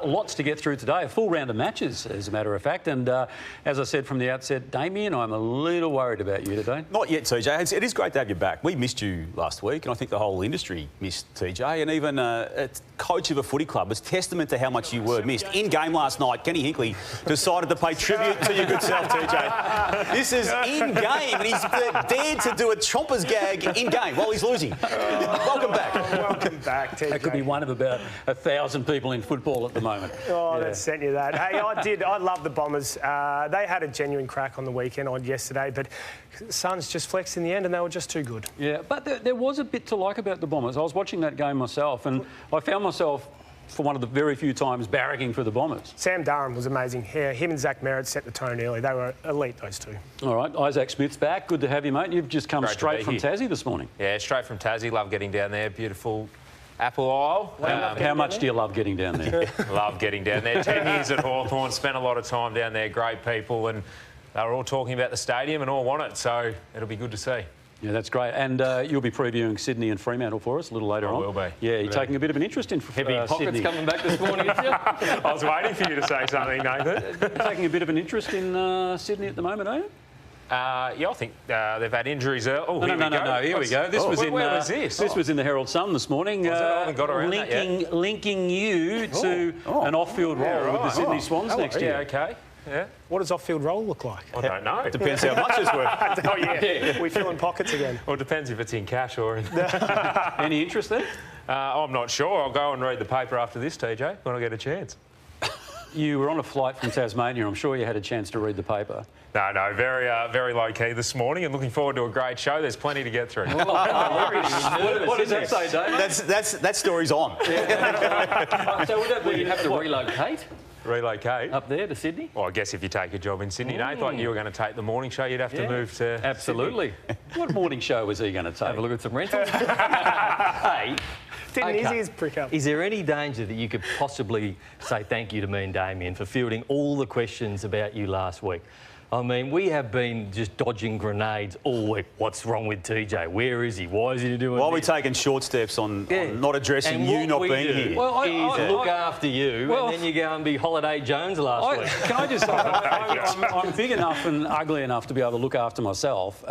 lots to get through today. A full round of matches, as a matter of fact. And as I said from the outset, Damien, I'm a little worried about you today. Not yet, TJ. It is great to have you back. We missed you last week, and I think the whole industry missed TJ. And even a coach of a footy club. It's testament to how much you were missed. In game last night, Kenny Hinkley decided to pay tribute to your good self, TJ. This is in game, and he's dared to do a chompers gag in game while he's losing. Welcome back. Welcome back, TJ. That could be one of about 1,000 people in football at the moment. Oh, that sent you that. Hey, I love the Bombers. They had a genuine crack on the weekend, on yesterday, but Suns just flexed in the end and they were just too good. Yeah, but there was a bit to like about the Bombers. I was watching that game myself and I found myself, for one of the very few times, barracking for the Bombers. Sam Durham was amazing. Yeah, him and Zach Merritt set the tone early. They were elite, those two. All right, Isaac Smith's back. Good to have you, mate. You've just come straight from Tassie this morning. Yeah, straight from Tassie. Love getting down there. Beautiful Apple Isle. How much do you love getting down there? Love getting down there. 10 years at Hawthorn. Spent a lot of time down there. Great people. And they were all talking about the stadium and all want it. So it'll be good to see. Yeah, that's great. And you'll be previewing Sydney and Fremantle for us a little later on. I will be. Yeah, you're taking a bit of an interest in Heavy pockets Sydney. coming back this morning, is you? I was waiting for you to say something, Nathan. You're taking a bit of an interest in Sydney at the moment, are you? Yeah, I think they've had injuries. Oh, No, here we go. This was in. Where was this? This was in the Herald Sun this morning. I haven't got around that yet. Linking you to an off-field role with the Sydney Swans next year. Yeah, okay. Yeah. What does off-field roll look like? I don't know. It Depends how much it's worth. Oh, yeah. We fill in pockets again. Well, it depends if it's in cash or in... Any interest there? I'm not sure. I'll go and read the paper after this, TJ, when I get a chance. You were on a flight from Tasmania. I'm sure you had a chance to read the paper. No, very low-key this morning and looking forward to a great show. There's plenty to get through. What does that say, Dave? That story's on. So would that be you'd have to relocate? Relocate? Up there to Sydney? Well, I guess if you take a job in Sydney, Nate, like you were going to take the morning show, you'd have to move to Absolutely. What morning show was he going to take? Have a look at some rentals. Hey, Didn't his prick up. Is there any danger that you could possibly say thank you to me and Damien for fielding all the questions about you last week? I mean, we have been just dodging grenades all week. What's wrong with TJ? Where is he? Why is he doing Why are we this? taking short steps on not addressing you not being here? Well, is look after you, and then you go and be Holiday Jones last week. Can I just say, I'm big enough and ugly enough to be able to look after myself.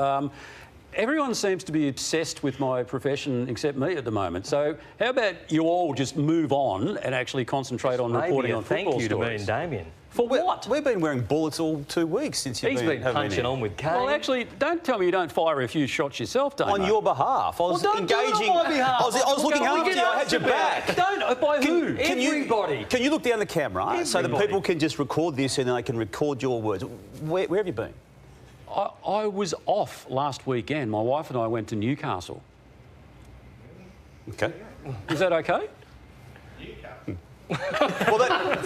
Everyone seems to be obsessed with my profession except me at the moment. So how about you all just move on and actually concentrate on reporting on football Thank you stories? to me and Damien. For what? We've been wearing bullets all 2 weeks since you've He's been punching on with Kane. Well, actually, don't tell me you don't fire a few shots yourself, Damo. On your behalf. I was don't do it engaging. on my behalf. I was looking after you. I had your back. Don't. By who? Everybody. Can you look down the camera so that people can just record this and then they can record your words? Where have you been? I was off last weekend. My wife and I went to Newcastle. Okay. Is that okay? Well,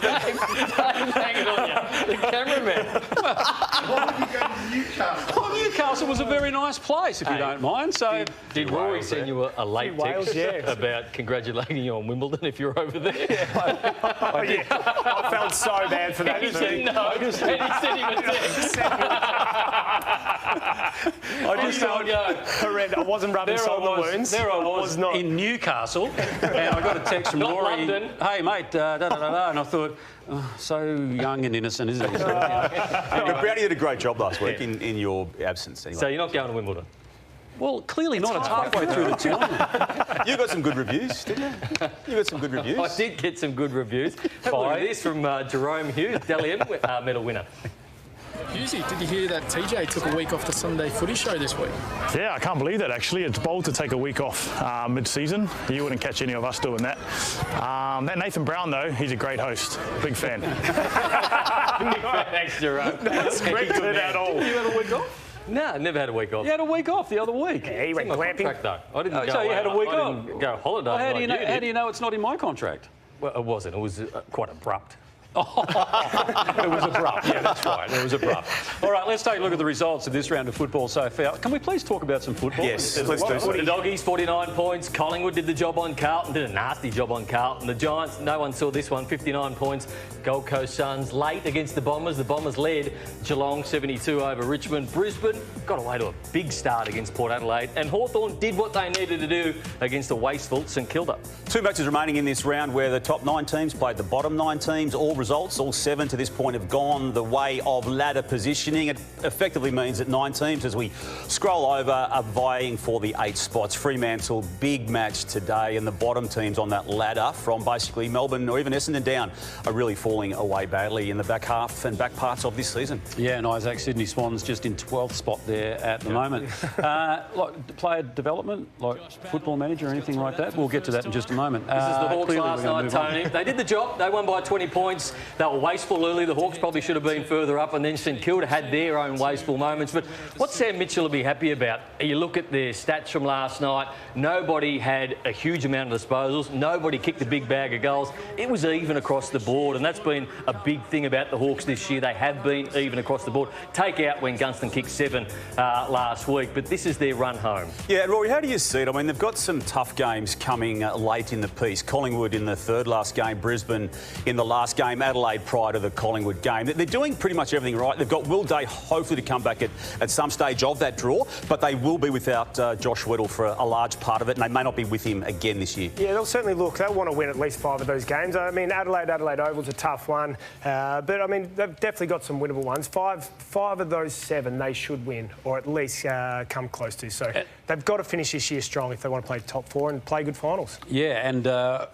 Hanging on you. The cameraman. Why would you go to Newcastle? Well, Newcastle was a very nice place, if you don't mind. So, Did Rory send you a late text Wales, about congratulating you on Wimbledon if you're over there? I felt so bad for that. He said no, and he sent him a text. I just Horrendous. I wasn't rubbing salt in the wounds. There I was not. in Newcastle, and I got a text from Not Rory. London. Hey, mate, and I thought, so young and innocent, isn't he? But Browny did a great job last week in your absence. Anyway. So you're not going to Wimbledon? Well, clearly not. It's halfway through the tournament. You got some good reviews, didn't you? You got some good reviews. I did get some good reviews. Have a look at this from Jerome Hughes, Dally M medal winner. Hughesy, did you hear that TJ took a week off the Sunday Footy Show this week? Yeah, I can't believe that actually. It's bold to take a week off mid-season. You wouldn't catch any of us doing that. That Nathan Brown, though, he's a great host. Big fan. Thanks, Jerome. That's scripted at all. You had a week off? No, I never had a week off. You had a week off the other week. Yeah, he went My glamping. contract, though. I didn't go So you away. had a week I off? didn't go holiday. Well, how do you know? like How did. do you know it's not in my contract? Well, it wasn't. It was quite abrupt. It was abrupt. Yeah, that's right. It was abrupt. All right, let's take a look at the results of this round of football so far. Can we please talk about some football? Yes, let's do so. The Doggies, 49 points. Collingwood did the job on Carlton, did a nasty job on Carlton. The Giants, no one saw this one, 59 points. Gold Coast Suns late against the Bombers. The Bombers led. Geelong 72 over Richmond. Brisbane got away to a big start against Port Adelaide. And Hawthorn did what they needed to do against the wasteful St Kilda. 2 matches remaining in this round where the top 9 teams played the bottom 9 teams. All results, all 7 to this point have gone the way of ladder positioning. It effectively means that 9 teams, as we scroll over, are vying for the 8 spots. Fremantle, big match today, and the bottom teams on that ladder from basically Melbourne or even Essendon down are really falling away badly in the back half and back parts of this season. Yeah, and Isaac Sydney Swans just in 12th spot there at the moment. Like player development, like football manager or anything like that? We'll get to that in just a moment. This is the Hawks last night, Tony. They did the job. They won by 20 points. They were wasteful early. The Hawks probably should have been further up, and then St Kilda had their own wasteful moments. But what Sam Mitchell will be happy about, you look at their stats from last night, nobody had a huge amount of disposals. Nobody kicked a big bag of goals. It was even across the board, and that's been a big thing about the Hawks this year. They have been even across the board. Take out when Gunston kicked 7 last week, but this is their run home. Yeah, Rory, how do you see it? I mean, they've got some tough games coming late in the piece. Collingwood in the third last game, Brisbane in the last game, Adelaide prior to the Collingwood game. They're doing pretty much everything right. They've got Will Day hopefully to come back at some stage of that draw, but they will be without Josh Weddle for a large part of it, and they may not be with him again this year. Yeah, they'll certainly look. They'll want to win at least 5 of those games. I mean, Adelaide Oval's a tough one, but I mean, they've definitely got some winnable ones. Five of those 7 they should win, or at least come close to. So they've got to finish this year strong if they want to play top 4 and play good finals. Yeah, and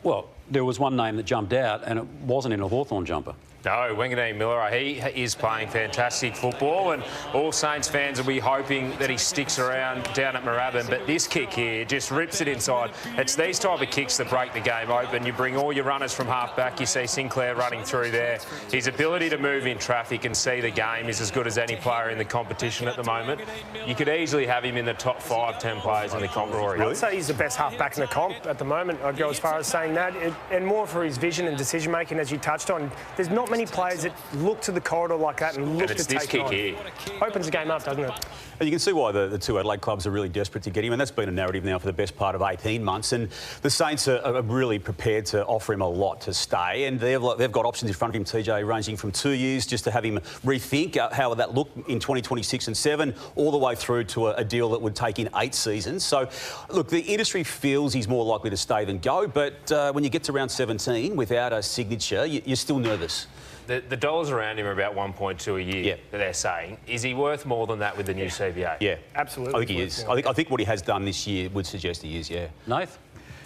well, there was one name that jumped out, and it wasn't in a Hawthorn jumper. No, wanganeen-milera, he is playing fantastic football, and all Saints fans will be hoping that he sticks around down at Moorabbin. But this kick here just rips it inside. It's these type of kicks that break the game open. You bring all your runners from half back. You see Sinclair running through there. His ability to move in traffic and see the game is as good as any player in the competition at the moment. You could easily have him in the top 5, 10 players in the comp, Rory. Really? I'd say he's the best half-back in the comp at the moment. I'd go as far as saying that. And more for his vision and decision-making, as you touched on. There's not many players that look to the corridor like that and look to take it on. Here. Opens the game up, doesn't it? And you can see why the 2 Adelaide clubs are really desperate to get him, and that's been a narrative now for the best part of 18 months. And the Saints are really prepared to offer him a lot to stay, and they've got options in front of him, TJ, ranging from 2 years just to have him rethink how would that look in 2026 and 7, all the way through to a deal that would take in 8 seasons. So, look, the industry feels he's more likely to stay than go, but when you get to round 17 without a signature, you're still nervous. The dollars around him are about 1.2 a year, they're saying. Is he worth more than that with the new CBA? Yeah. Absolutely. I think he is. I think what he has done this year would suggest he is, yeah. Nath?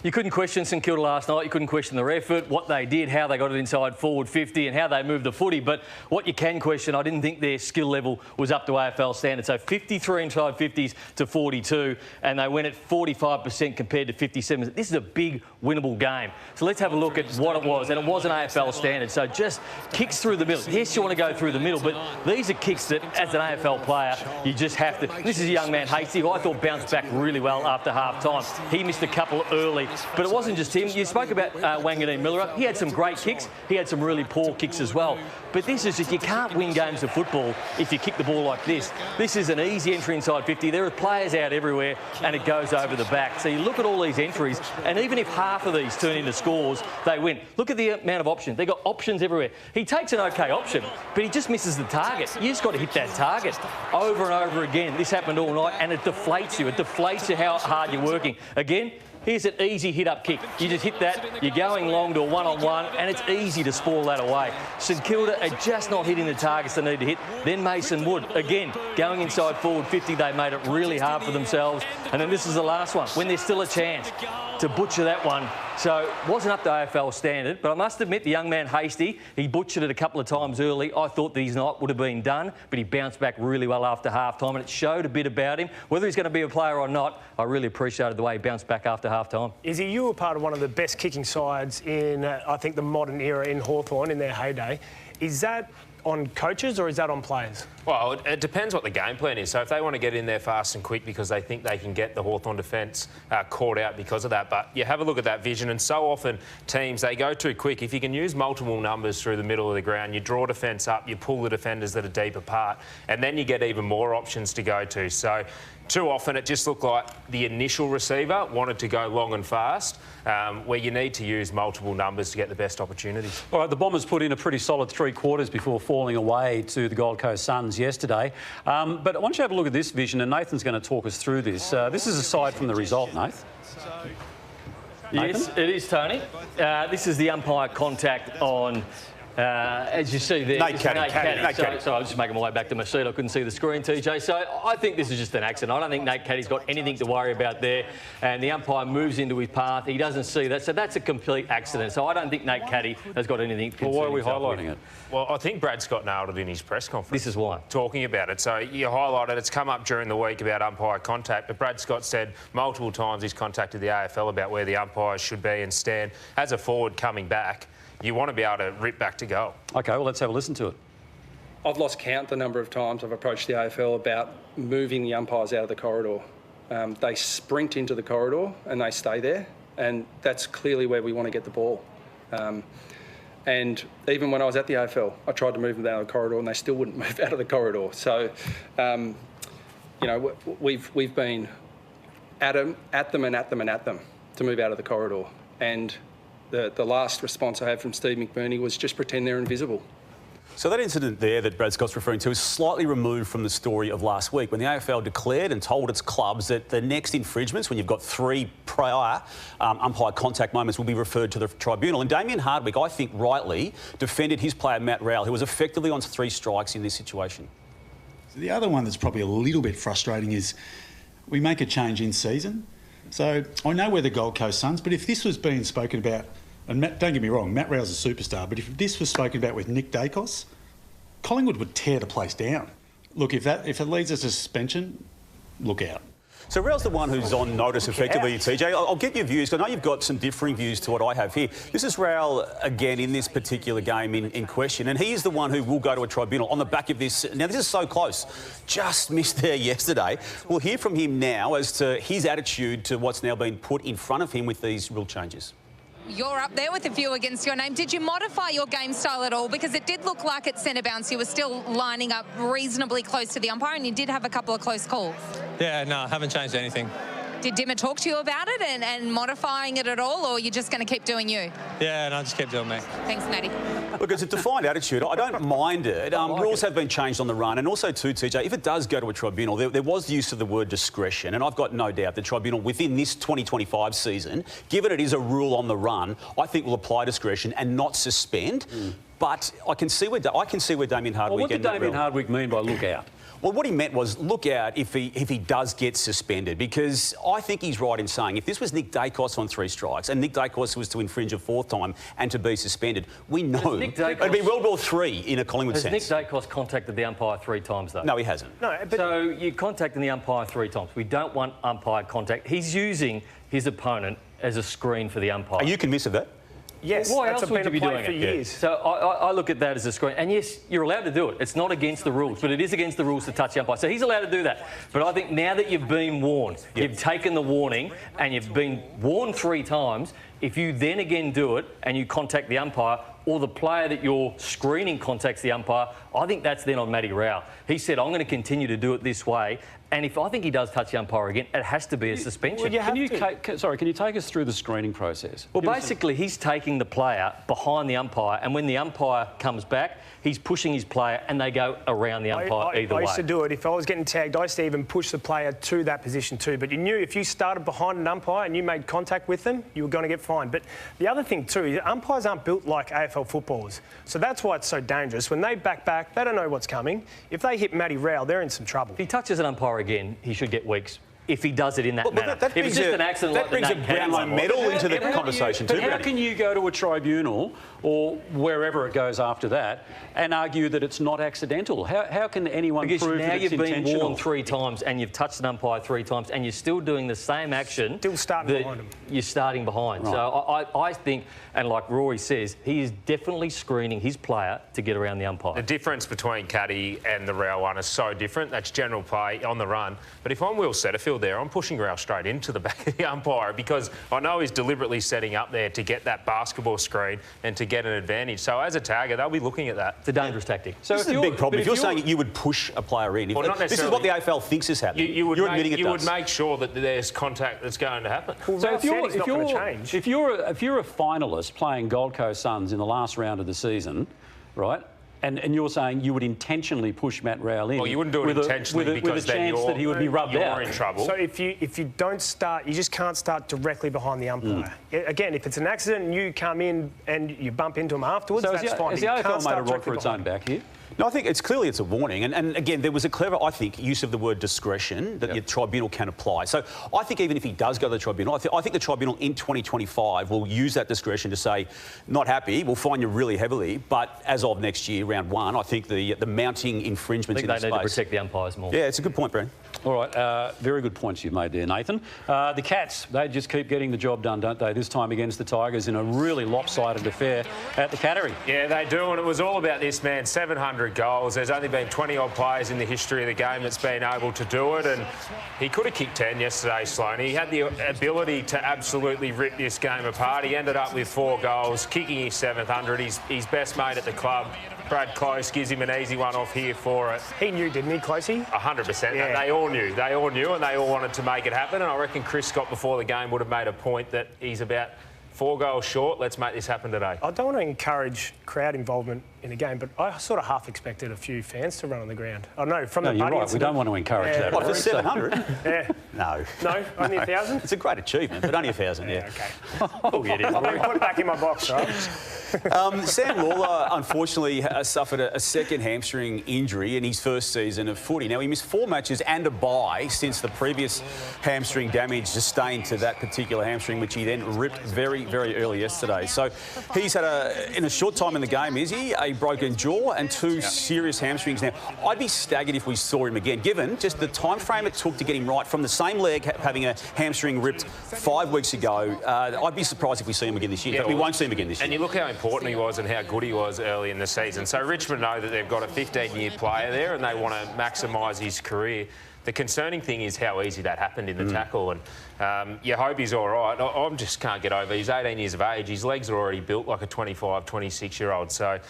You couldn't question St Kilda last night. You couldn't question their effort, what they did, how they got it inside forward 50 and how they moved the footy. But what you can question, I didn't think their skill level was up to AFL standards. So 53 inside 50s to 42, and they went at 45% compared to 57. This is a big winnable game. So let's have a look at what it was. And it was an AFL standard. So just kicks through the middle. Yes, you want to go through the middle, but these are kicks that, as an AFL player, you just have to. This is a young man, Hasty, who I thought bounced back really well after half-time. He missed a couple early. But it wasn't just him. You spoke about wanganeen-milera. He had some great kicks. He had some really poor kicks as well. But this is just, you can't win games of football if you kick the ball like this. This is an easy entry inside 50. There are players out everywhere, and it goes over the back. So you look at all these entries, and even if half of these turn into scores, they win. Look at the amount of options. They've got options everywhere. He takes an OK option, but he just misses the target. You just got to hit that target over and over again. This happened all night, and it deflates you. It deflates you how hard you're working. Again, here's an easy hit-up kick. You just hit that, you're going long to a one-on-one, and it's easy to spoil that away. St Kilda are just not hitting the targets they need to hit. Then Mason Wood, again, going inside forward 50, they made it really hard for themselves. And then this is the last one, when there's still a chance to butcher that one. So it wasn't up to AFL standard, but I must admit the young man Hasty, he butchered it a couple of times early. I thought that his night would have been done, but he bounced back really well after half-time, and it showed a bit about him. Whether he's going to be a player or not, I really appreciated the way he bounced back after half-time. Izzy, you were part of one of the best kicking sides in, I think, the modern era in Hawthorn in their heyday. Is that on coaches or is that on players? Well, it depends what the game plan is. So if they want to get in there fast and quick because they think they can get the Hawthorn defence caught out because of that. But you have a look at that vision, and so often teams, they go too quick. If you can use multiple numbers through the middle of the ground, you draw defence up, you pull the defenders that are deep apart, and then you get even more options to go to. So too often it just looked like the initial receiver wanted to go long and fast, where you need to use multiple numbers to get the best opportunities. All right, the Bombers put in a pretty solid 3 quarters before falling away to the Gold Coast Suns yesterday. But I want you to have a look at this vision, and Nathan's going to talk us through this. This is aside from the result, Nath. Yes, it is, Tony. This is the umpire contact on... as you see there, Nate Caddy. So I was just making my way back to my seat. I couldn't see the screen, TJ. So I think this is just an accident. I don't think Nate Caddy's got anything to worry about there. And the umpire moves into his path. He doesn't see that. So that's a complete accident. So I don't think Nate Caddy has got anything to concern himself with. Well, why are we highlighting it? Well, I think Brad Scott nailed it in his press conference. This is why. Talking about it. So you highlighted it's come up during the week about umpire contact, but Brad Scott said multiple times he's contacted the AFL about where the umpires should be and stand. As a forward coming back, you want to be able to rip back to goal. OK, well, let's have a listen to it. I've lost count the number of times I've approached the AFL about moving the umpires out of the corridor. They sprint into the corridor and they stay there, and that's clearly where we want to get the ball. And even when I was at the AFL, I tried to move them out of the corridor and they still wouldn't move out of the corridor. So, you know, we've been at them to move out of the corridor. And the last response I had from Steve McBurney was just pretend they're invisible. So that incident there that Brad Scott's referring to is slightly removed from the story of last week when the AFL declared and told its clubs that the next infringements, when you've got 3 prior umpire contact moments, will be referred to the tribunal. And Damien Hardwick, I think rightly, defended his player Matt Rowell, who was effectively on 3 strikes in this situation. So the other one that's probably a little bit frustrating is we make a change in season. So I know we're the Gold Coast Suns, but if this was being spoken about, and don't get me wrong, Matt Rowell's a superstar, but if this was spoken about with Nick Dacos, Collingwood would tear the place down. Look, if it leads us to suspension, look out. So Rowell's the one who's on notice effectively, TJ. I'll get your views, because I know you've got some differing views to what I have here. This is Rowell again in this particular game in question, and he is the one who will go to a tribunal on the back of this. Now, this is so close. Just missed there yesterday. We'll hear from him now as to his attitude to what's now been put in front of him with these rule changes. You're up there with a few against your name. Did you modify your game style at all? Because it did look like at centre bounce you were still lining up reasonably close to the umpire, and you did have a couple of close calls. Yeah, no, I haven't changed anything. Did Dimmer talk to you about it and modifying it at all, or you're just going to keep doing you? Yeah, no, just keep doing me. Thanks, Matty. Look, it's a defined attitude. I don't mind it. Rules have been changed on the run, and also too, TJ, if it does go to a tribunal, there was the use of the word discretion, and I've got no doubt the tribunal within this 2025 season, given it is a rule on the run, I think will apply discretion and not suspend. But I can see where Damien Hardwick... Well, what did Damien Hardwick mean by look out? Well, what he meant was look out if he does get suspended, because I think he's right in saying if this was Nick Dacos on 3 strikes and Nick Dacos was to infringe a 4th time and to be suspended, we know it'd be World War III in a Collingwood sense. Has Nick Dacos contacted the umpire 3 times, though? No, he hasn't. No, but so you contacted the umpire 3 times. We don't want umpire contact. He's using his opponent as a screen for the umpire. Are you convinced of that? Yes, why that's else would you be doing for it? years. So I look at that as a screen. And yes, you're allowed to do it. It's not against the rules, but it is against the rules to touch the umpire. So he's allowed to do that. But I think now that you've been warned, you've taken the warning and you've been warned 3 times, if you then again do it and you contact the umpire, or the player that you're screening contacts the umpire, I think that's then on Matty Rowell. He said, I'm going to continue to do it this way, and if I think he does touch the umpire again, it has to be a suspension. Well, can you take us through the screening process? Well, basically, he's taking the player behind the umpire, and when the umpire comes back, he's pushing his player, and they go around the umpire either way. I used to do it. If I was getting tagged, I used to even push the player to that position too. But you knew if you started behind an umpire and you made contact with them, you were going to get fined. But the other thing too is umpires aren't built like AFL footballers. So that's why it's so dangerous. When they back, they don't know what's coming. If they hit Matty Rowell, they're in some trouble. If he touches an umpire again, he should get weeks. if he does it in that manner. That if it's just an accident that brings a Brownlow medal into the conversation too. But how can you go to a tribunal or wherever it goes after that and argue that it's not accidental? How can anyone because prove now that it's you've been intentional? warned 3 times and you've touched an umpire 3 times and you're still doing the same action. Still starting behind him. You're starting behind. Right. So I think, and like Rory says, he is definitely screening his player to get around the umpire. The difference between Caddy and the Rowell one is so different. That's general play on the run. But if I'm Will Setterfield there, I'm pushing Rowell straight into the back of the umpire because I know he's deliberately setting up there to get that basketball screen and to get an advantage. So as a tagger, they'll be looking at that. It's a dangerous tactic. So this is a big problem. If you're saying you would push a player in, this is what the AFL thinks is happening. You're admitting it does. You would make sure that there's contact that's going to happen. Well, so if you're a finalist playing Gold Coast Suns in the last round of the season, right? And you're saying you would intentionally push Matt Rowell in. Well, you wouldn't do it intentionally because with a chance that he would be rubbed out. You're in trouble. So if you don't start, you just can't start directly behind the umpire. Again, if it's an accident and you come in and you bump into him afterwards, that's fine. Has the AFL made a rod for its own back here? No, I think it's a warning. And again, there was a clever, I think, use of the word discretion that the tribunal can apply. So I think even if he does go to the tribunal, I think the tribunal in 2025 will use that discretion to say, not happy, we'll fine you really heavily. But as of next year, round 1, I think the mounting infringements in this space... they need to protect the umpires more. Yeah, it's a good point, Browny. All right, very good points you've made there, Nathan. The Cats, they just keep getting the job done, don't they? This time against the Tigers in a really lopsided affair at the Cattery. Yeah, they do, and it was all about this man, 700 goals. There's only been 20-odd players in the history of the game that's been able to do it, and he could have kicked 10 yesterday, Sloan. He had the ability to absolutely rip this game apart. He ended up with 4 goals, kicking his 700. His best mate at the club, Brad Close, gives him an easy one off here for it. He knew, didn't he, Closey? 100%. Yeah. They all knew. They all knew, and they all wanted to make it happen. And I reckon Chris Scott, before the game, would have made a point that he's about 4 goals short. Let's make this happen today. I don't want to encourage crowd involvement in a game, but I sort of half expected a few fans to run on the ground. I know from the you're right. We don't want to encourage that. What, for 700? Yeah. No. No? Only 1,000? It's a great achievement, but only 1,000, yeah. Okay. Oh, it is. I've been put back in my box, right? Sam Lawler, unfortunately, suffered a second hamstring injury in his first season of footy. Now, he missed 4 matches and a bye since the previous hamstring damage sustained to that particular hamstring, which he then ripped very, very early yesterday. So he's had, in a short time in the game, is he, a broken jaw and 2 serious hamstrings. Now, I'd be staggered if we saw him again, given just the time frame it took to get him right from the same leg having a hamstring ripped 5 weeks ago. I'd be surprised if we see him again this year. Yeah, we won't see him again this year. And you look how important he was and how good he was early in the season. So Richmond know that they've got a 15-year player there and they want to maximise his career. The concerning thing is how easy that happened in the tackle, and you hope he's all right. I just can't get over. He's 18 years of age. His legs are already built like a 25, 26-year-old. So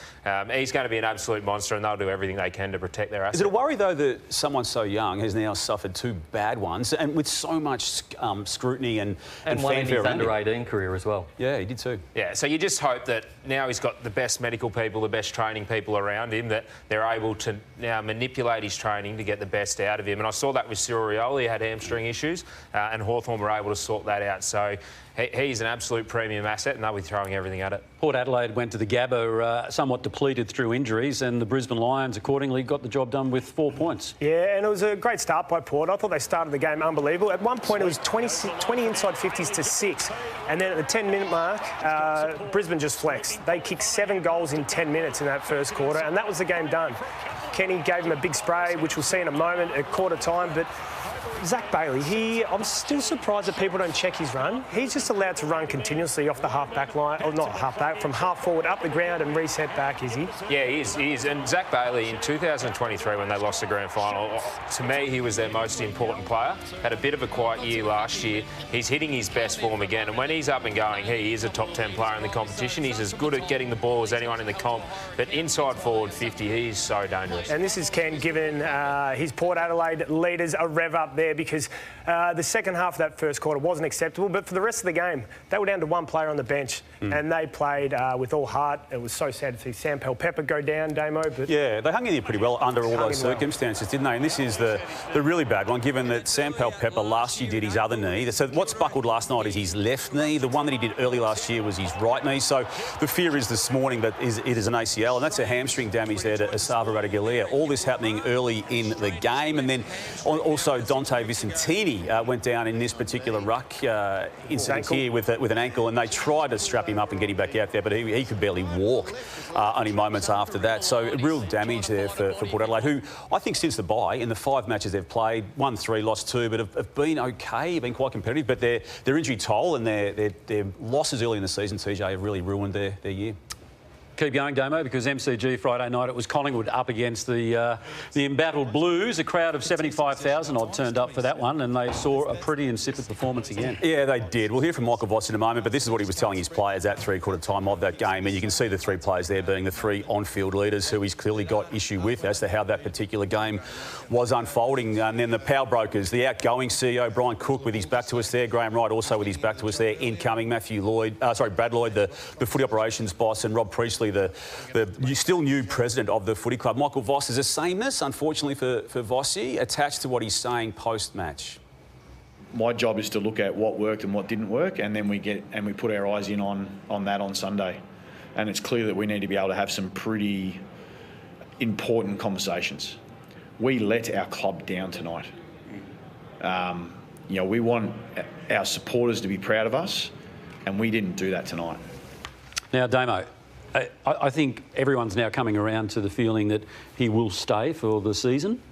he's going to be an absolute monster, and they'll do everything they can to protect their assets. Is it a worry, though, that someone so young has now suffered 2 bad ones, and with so much scrutiny and one in fanfare his around under-18 career as well. Yeah, he did too. Yeah, so you just hope that now he's got the best medical people, the best training people around him, that they're able to now manipulate his training to get the best out of him. And I saw that with Cyril Rowell. He had hamstring issues, and Hawthorn were able to sort that out. So he's an absolute premium asset, and they'll be throwing everything at it. Port Adelaide went to the Gabba somewhat depleted through injuries, and the Brisbane Lions accordingly got the job done with 4 points. Yeah, and it was a great start by Port. I thought they started the game unbelievable. At one point, it was 20 inside 50s to 6, and then at the 10-minute mark, Brisbane just flexed. They kicked 7 goals in 10 minutes in that first quarter, and that was the game done. Kenny gave him a big spray, which we'll see in a moment at quarter time, but Zach Bailey, I'm still surprised that people don't check his run. He's just allowed to run continuously off the half-back line, or not half-back, from half-forward up the ground and reset back, is he? Yeah, he is. And Zach Bailey, in 2023, when they lost the grand final, to me, he was their most important player. Had a bit of a quiet year last year. He's hitting his best form again. And when he's up and going, he is a top 10 player in the competition. He's as good at getting the ball as anyone in the comp. But inside forward 50, he's so dangerous. And this is Ken giving his Port Adelaide leaders a rev up there, because the second half of that first quarter wasn't acceptable. But for the rest of the game, they were down to 1 player on the bench, and they played with all heart. It was so sad to see Sam Pepper go down, Damo. But yeah, they hung in there pretty well under all those circumstances, didn't they? And this is the really bad one, given that Sam Pepper last year did his other knee. So what's buckled last night is his left knee. The one that he did early last year was his right knee. So the fear is this morning that it is an ACL, and that's a hamstring damage there to Asava Radaglia. All this happening early in the game. And then also Don Dante Vicentini went down in this particular ruck incident here with an ankle, and they tried to strap him up and get him back out there, but he could barely walk only moments after that. So real damage there for Port Adelaide, who I think since the bye, in the 5 matches they've played, won 3, lost 2, but have been okay, been quite competitive, but their injury toll and their losses early in the season, TJ, have really ruined their year. Keep going, Damo, because MCG Friday night it was Collingwood up against the embattled Blues. A crowd of 75,000 odd turned up for that one, and they saw a pretty insipid performance again. Yeah, they did. We'll hear from Michael Voss in a moment, but this is what he was telling his players at three-quarter time of that game, and you can see the 3 players there being the 3 on-field leaders who he's clearly got issue with as to how that particular game was unfolding. And then the power brokers, the outgoing CEO Brian Cook with his back to us there, Graham Wright also with his back to us there, incoming Matthew Lloyd, Brad Lloyd, the footy operations boss, and Rob Priestley, the still new president of the footy club. Michael Voss, is a sameness, unfortunately for Vossi, attached to what he's saying post-match. My job is to look at what worked and what didn't work, and then we put our eyes in on that on Sunday. And it's clear that we need to be able to have some pretty important conversations. We let our club down tonight. We want our supporters to be proud of us, and we didn't do that tonight. Now, Damo, I think everyone's now coming around to the feeling that he will stay for the season.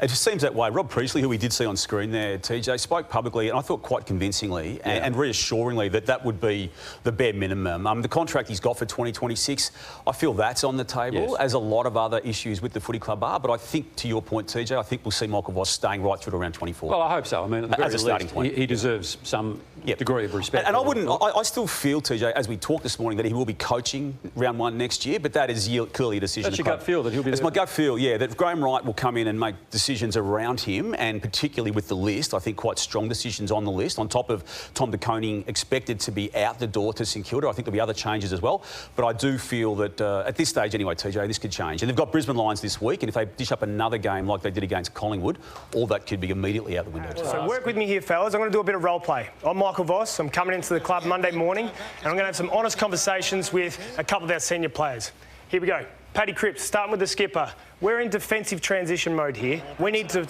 It just seems that way. Rob Priestley, who we did see on screen there, TJ, spoke publicly, and I thought quite convincingly and reassuringly that would be the bare minimum. The contract he's got for 2026, I feel that's on the table, as a lot of other issues with the footy club are. But I think, to your point, TJ, I think we'll see Michael Voss staying right through to around 24. Well, I hope so. I mean, at the very as a starting least, point. he deserves some degree of respect. And I still feel, TJ, as we talked this morning, that he will be coaching round 1 next year, but that is clearly a decision. That's your gut feel that he'll be there? It's my gut feel, that Graham Wright will come in and make decisions around him, and particularly with the list, I think quite strong decisions on the list, on top of Tom de Koning expected to be out the door to St Kilda. I think there'll be other changes as well, but I do feel that at this stage anyway, TJ, this could change. And they've got Brisbane Lions this week, and if they dish up another game like they did against Collingwood, all that could be immediately out the window. So work with me here, fellas. I'm going to do a bit of role play. I'm Michael Voss. I'm coming into the club Monday morning, and I'm going to have some honest conversations with a couple of our senior players. Here we go. Paddy Cripps, starting with the skipper. We're in defensive transition mode here. We need to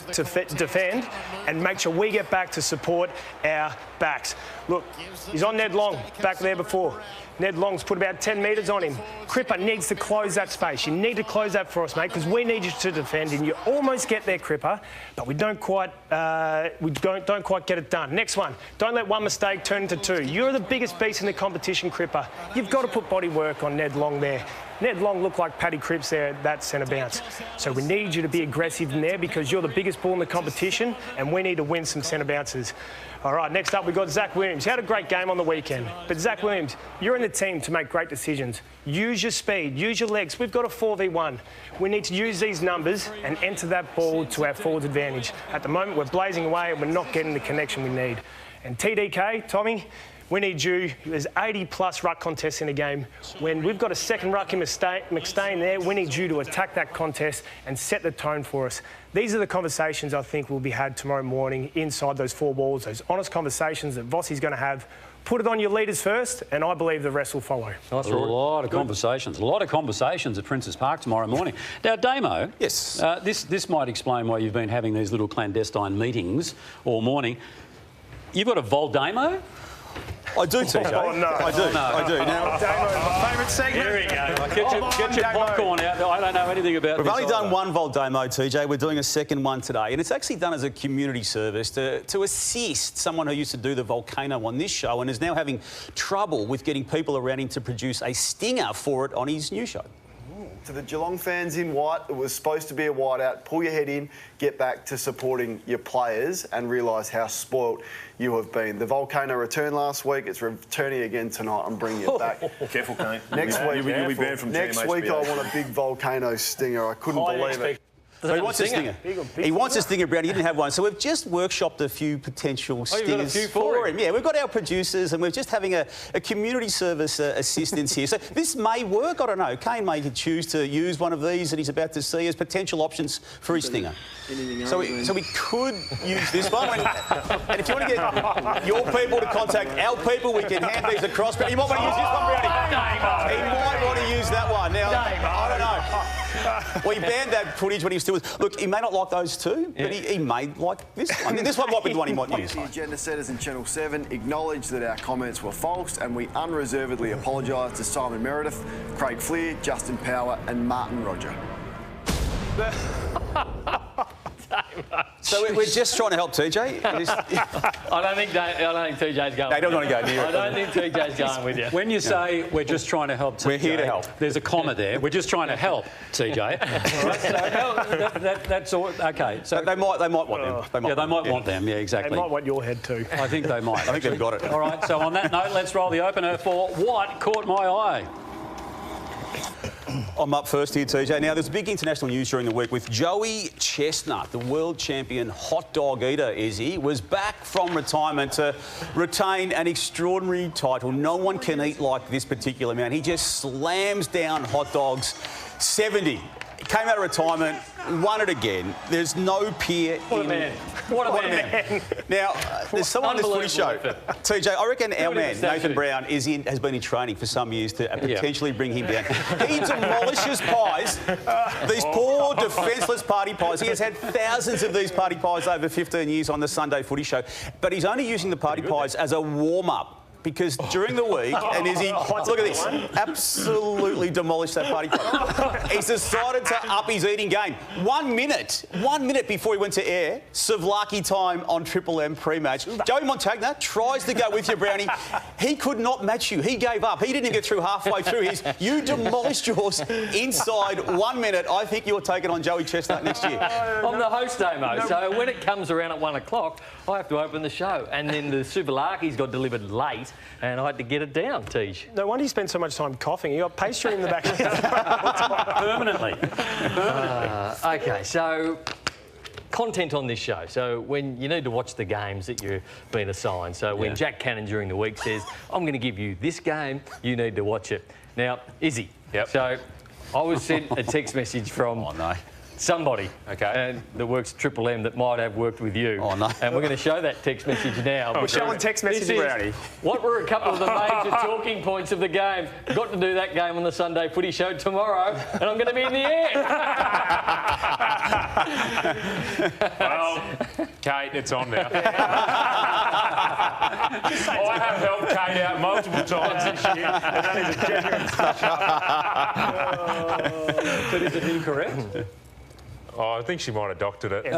defend and make sure we get back to support our backs. Look, he's on Ned Long, back there before. Ned Long's put about 10 metres on him. Cripper needs to close that space. You need to close that for us, mate, because we need you to defend, and you almost get there, Cripper, but we don't quite get it done. Next one. Don't let one mistake turn into 2. You're the biggest beast in the competition, Cripper. You've got to put body work on Ned Long there. Ned Long looked like Paddy Cripps there at that centre bounce. So we need you to be aggressive in there because you're the biggest ball in the competition, and we need to win some centre bounces. All right, next up we've got Zach Williams. He had a great game on the weekend. But Zach Williams, you're in the team to make great decisions. Use your speed, use your legs. We've got a 4v1. We need to use these numbers and enter that ball to our forward advantage. At the moment, we're blazing away and we're not getting the connection we need. And TDK, Tommy, we need you. There's 80-plus ruck contests in a game. When we've got a second ruck in McStain there, we need you to attack that contest and set the tone for us. These are the conversations I think will be had tomorrow morning inside those 4 walls, those honest conversations that Vossi's going to have. Put it on your leaders first, and I believe the rest will follow. Nice, a lot of conversations. A lot of conversations at Princes Park tomorrow morning. Now, Damo, yes, this might explain why you've been having these little clandestine meetings all morning. You've got a Voldamo? I do, TJ. Oh, no. I do. Now, Damo, my favourite segment. Here we go. Get your popcorn out. I don't know anything about this. We've only done one Voldamo, TJ. We're doing a second one today. And it's actually done as a community service to assist someone who used to do the volcano on this show and is now having trouble with getting people around him to produce a stinger for it on his new show. To the Geelong fans in white, it was supposed to be a whiteout. Pull your head in, get back to supporting your players and realise how spoilt you have been. The volcano returned last week. It's returning again tonight. I'm bringing it back. Careful, Kane. Next week, you'll be banned from next week I want a big volcano stinger. I couldn't believe it. So he wants a stinger. He wants a stinger, Browny. He didn't have one. So we've just workshopped a few potential stingers for him. Yeah, we've got our producers and we're just having a community service assistance here. So this may work. I don't know. Kane may choose to use one of these that he's about to see as potential options for his stinger. So we could use this one. And if you want to get your people to contact our people, we can hand these across. But you might want to use this one, Browny. He might want to use that one. Now, I don't know. Well, he banned that footage when he still was... Look, he may not like those two, but he may like this one. I think this one might be the one he might use. The agenda setters in Channel 7 acknowledge that our comments were false, and we unreservedly apologise to Simon Meredith, Craig Fleer, Justin Power and Martin Roger. So we're just trying to help TJ. I don't think TJ's going. They don't want to go near it. I don't think TJ's going with you. When you say we're just trying to help TJ, we're here to help. There's a comma there. We're just trying to help TJ. All right, so that's all. Okay. So they might want them. They might want them. Yeah, exactly. They might want your head too. I think they might. I think they've got it. All right. So on that note, let's roll the opener for what caught my eye. I'm up first here, TJ. Now, there's big international news during the week with Joey Chestnut, the world champion hot dog eater, Izzy, was back from retirement to retain an extraordinary title. No one can eat like this particular man. He just slams down hot dogs. 70. Came out of retirement, won it again. There's no peer. What a man. What a man. Now, there's someone on this footy show. TJ, I reckon our man, Nathan Brown, has been in training for some years to potentially bring him down. He demolishes pies, these poor, defenceless party pies. He has had thousands of these party pies over 15 years on the Sunday Footy Show, but he's only using the party pies as a warm-up. Because during the week, and look at this, absolutely demolished that party pie. He's decided to up his eating game. 1 minute before he went to air, Savlaki time on Triple M pre-match. Joey Montagna tries to go with you, Brownie. He could not match you. He gave up. He didn't even get through halfway through his. You demolished yours inside 1 minute. I think you're taking on Joey Chestnut next year. I'm the host, Damo, so when it comes around at 1 o'clock, I have to open the show. And then the Savlaki's got delivered late. And I had to get it down, Tej. No wonder you spent so much time coughing. You got pastry in the back of your throat. Permanently. OK, so content on this show. So when you need to watch the games that you've been assigned. So when Jack Cannon during the week says, I'm going to give you this game, you need to watch it. Now, Izzy. Yep. So I was sent a text message from somebody and that works at Triple M that might have worked with you. Oh, no. And we're going to show that text message now. We're showing text message, Brownie. What were a couple of the major talking points of the game? Got to do that game on the Sunday Footy Show tomorrow, and I'm going to be in the air. Well, Kate, it's on now. I have helped Kate out multiple times this year, and that is a genuine stitch-up. But is it incorrect? Oh, I think she might have doctored it. It's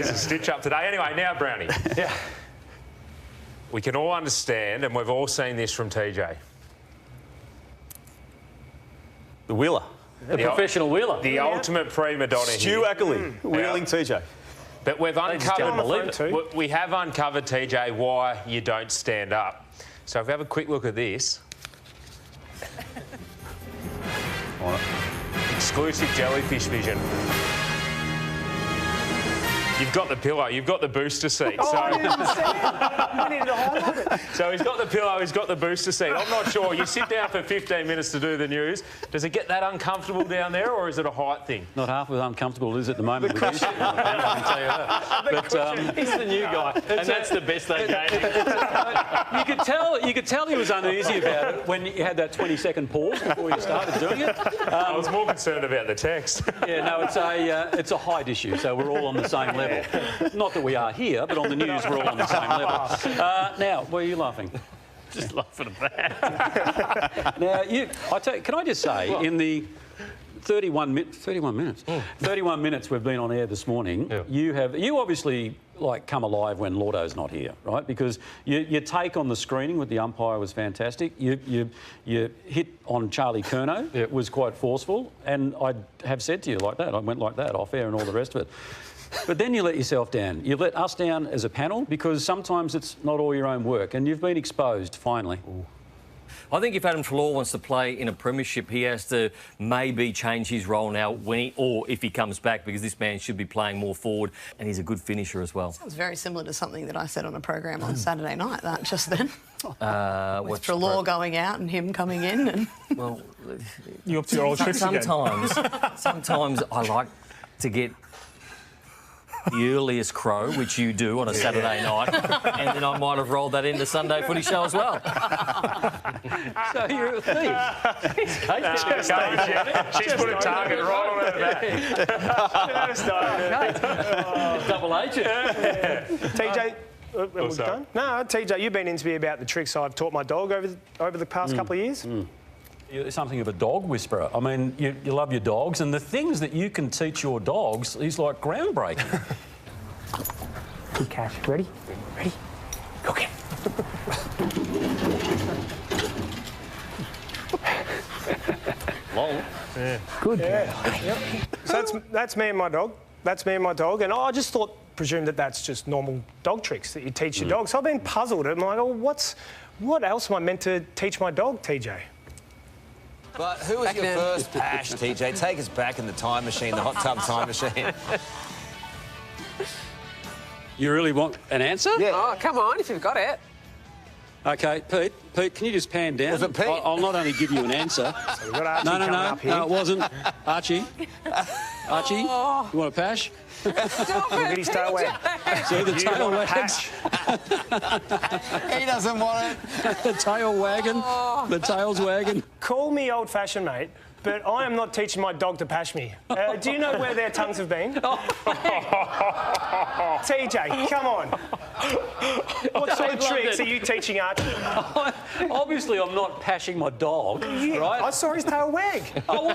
a stitch-up today. Anyway, now, Brownie. We can all understand, and we've all seen this from TJ. The wheeler. The professional wheeler. The ultimate prima donna here. Stu Ackley, wheeling TJ. But we've uncovered... We have uncovered, TJ, why you don't stand up. So if we have a quick look at this... Exclusive jellyfish vision. You've got the pillow, you've got the booster seat. Oh, I didn't understand. I needed to highlight it. So he's got the pillow, he's got the booster seat. I'm not sure. You sit down for 15 minutes to do the news. Does it get that uncomfortable down there, or is it a height thing? Not half as uncomfortable as at the moment. I can tell you that. But he's the new guy, and that's the best they gave him. You could tell he was uneasy about it when you had that 20-second pause before you started doing it. I was more concerned about the text. Yeah, no, it's a height issue, so we're all on the same level. Not that we are here, but on the news we're all on the same level. Now, why are you laughing? Just laughing at that. Now, can I just say, in the 31 minutes we've been on air this morning, you obviously come alive when Llordo's not here, right? Because your take on the screening with the umpire was fantastic. You hit on Charlie Curnow was quite forceful, and I have said to you like that. I went like that off air and all the rest of it. But then you let yourself down. You let us down as a panel because sometimes it's not all your own work, and you've been exposed finally. Ooh. I think if Adam Treloar wants to play in a premiership, he has to maybe change his role now or if he comes back, because this man should be playing more forward, and he's a good finisher as well. Sounds very similar to something that I said on a program on Saturday night, that just then. With Treloar going out and him coming in. And well, you up to your old tricks again. Sometimes I like to get the earliest crow, which you do on a Saturday night, and then I might have rolled that into Sunday Footy Show as well. So you're a thief. She's put a target right on her back. Double agent. TJ, we've done? No, TJ, you've been into me about the tricks I've taught my dog over the past couple of years. You're something of a dog whisperer. I mean, you love your dogs, and the things that you can teach your dogs is like groundbreaking. Good catch. Ready? Ready? Go get it. Long. Yeah. Good. Yeah. Yep. So that's me and my dog. That's me and my dog. And I just presumed that's just normal dog tricks that you teach your dog. So I've been puzzled. I'm like, oh, what else am I meant to teach my dog, TJ? But who was your first pash, TJ? Take us back in the time machine, the hot tub time machine. You really want an answer? Yeah. Oh, come on, if you've got it. OK, Pete, can you just pan down? Was it Pete? I'll not only give you an answer. So we've got Archie No, it wasn't. Archie, you want a pash? Stop it. His tail wag. See, the tail wags. He doesn't want it. The tail wagging. The tail's wagging. Call me old-fashioned, mate, but I am not teaching my dog to pash me. Do you know where their tongues have been? TJ, come on. What sort of tricks are you teaching Archie? Obviously, I'm not pashing my dog, right? I saw his tail wag.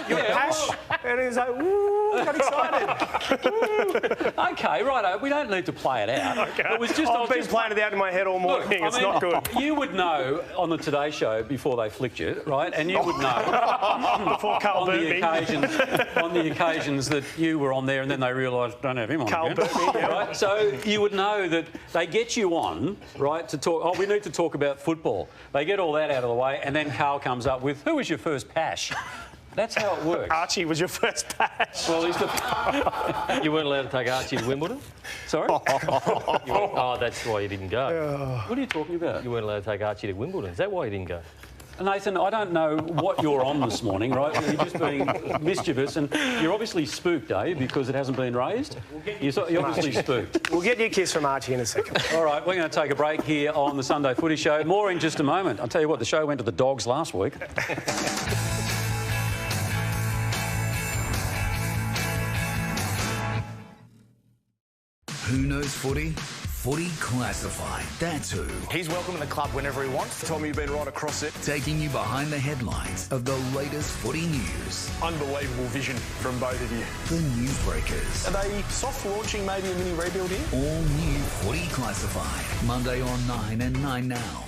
Your pash, and he was like, woo, got excited. OK, righto, we don't need to play it out. Okay. It was just, I've been playing it out in my head all morning. It's not good. You would know on the Today Show before they flicked you, right? And you would know before Carl on the occasions that you were on there, and then they realised don't have him on Carl again. Burton, yeah. Right? So you would know that they get you on, right, to talk. Oh, we need to talk about football. They get all that out of the way, and then Carl comes up with, "Who was your first pash?" That's how it works. Archie was your first pash. Well, he's the... You weren't allowed to take Archie to Wimbledon? Sorry? That's why you didn't go. What are you talking about? You weren't allowed to take Archie to Wimbledon. Is that why you didn't go? Nathan, I don't know what you're on this morning, right? You're just being mischievous, and you're obviously spooked, eh, because it hasn't been raised? You're obviously spooked. We'll get you a kiss from Archie in a second. All right, we're going to take a break here on the Sunday Footy Show. More in just a moment. I'll tell you what, the show went to the dogs last week. Who knows footy? Footy Classified, that's who. He's welcome in the club whenever he wants. Tom, you've been right across it. Taking you behind the headlines of the latest footy news. Unbelievable vision from both of you. The Newsbreakers. Are they soft launching maybe a mini rebuild here? All new Footy Classified. Monday on 9 and 9 now.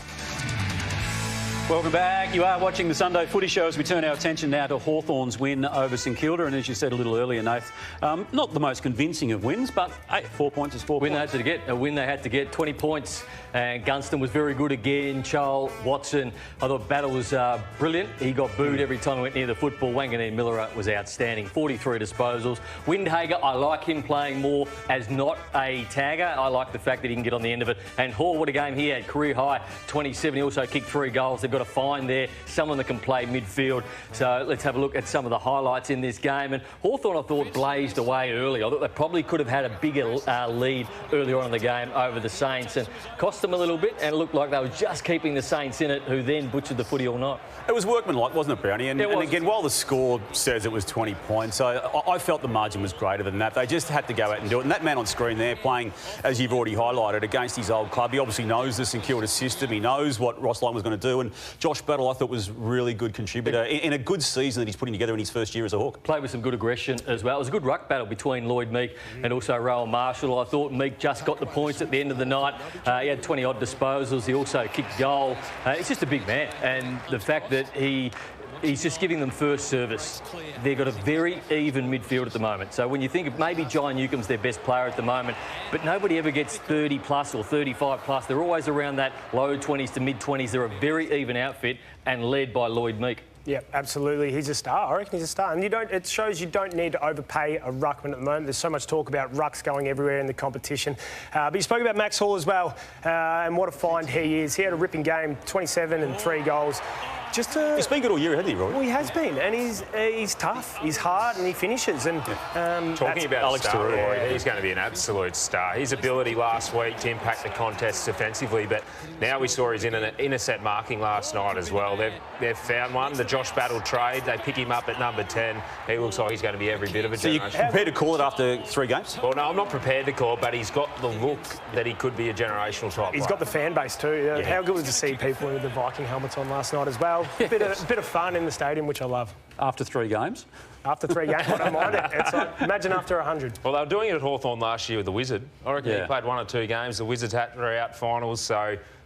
Welcome back. You are watching the Sunday Footy Show as we turn our attention now to Hawthorn's win over St Kilda. And as you said a little earlier, Nath, not the most convincing of wins, but 4 points is 4 points. A win they had to get, 20 points. And Gunston was very good again. Charles, Watson, I thought Battle was brilliant. He got booed every time he went near the football. Wanganeen-Milera was outstanding. 43 disposals. Windhager, I like him playing more as not a tagger. I like the fact that he can get on the end of it. And Hall, what a game he had. Career high, 27. He also kicked 3 goals. They've got a find there, someone that can play midfield. So let's have a look at some of the highlights in this game. And Hawthorn, I thought, blazed away early. I thought they probably could have had a bigger lead earlier on in the game over the Saints and cost them a little bit, and it looked like they were just keeping the Saints in it, who then butchered the footy all night. It was workmanlike, wasn't it, Browny? And again, while the score says it was 20 points, I felt the margin was greater than that. They just had to go out and do it. And that man on screen there playing, as you've already highlighted, against his old club, he obviously knows the St Kilda system. He knows what Ross Lyon was going to do. And Josh Battle, I thought, was really good contributor in a good season that he's putting together in his first year as a Hawk. Played with some good aggression as well. It was a good ruck battle between Lloyd Meek and also Rowell Marshall. I thought Meek just got the points at the end of the night. He had 20-odd disposals. He also kicked goal. He's just a big man. And the fact that he's just giving them first service. They've got a very even midfield at the moment. So when you think of maybe Jai Newcomb's their best player at the moment, but nobody ever gets 30 plus or 35 plus. They're always around that low 20s to mid 20s. They're a very even outfit and led by Lloyd Meek. Yeah, absolutely. He's a star. I reckon he's a star. And it shows you don't need to overpay a ruckman at the moment. There's so much talk about rucks going everywhere in the competition. But you spoke about Max Hall as well, and what a find he is. He had a ripping game, 27 and 3 goals. He's been good all year, hasn't he, Roy? Well, he has been, and he's tough, he's hard, and he finishes. And talking about Alex Roy, he's going to be an absolute star. His ability last week to impact the contest defensively, but now we saw his intercept marking last night as well. They've found one, the Josh Battle trade. They pick him up at number 10. He looks like he's going to be every bit of a generation. So you're prepared to call it after 3 games? Well, no, I'm not prepared to call it, but he's got the look that he could be a generational type. He's got the fan base too. Yeah. How good was to see people with the Viking helmets on last night as well. A bit of fun in the stadium, which I love. After 3 games? After 3 games, I don't mind it. It's like, imagine after 100. Well, they were doing it at Hawthorn last year with the Wizard. I reckon he played 1 or 2 games. The Wizards were out finals, so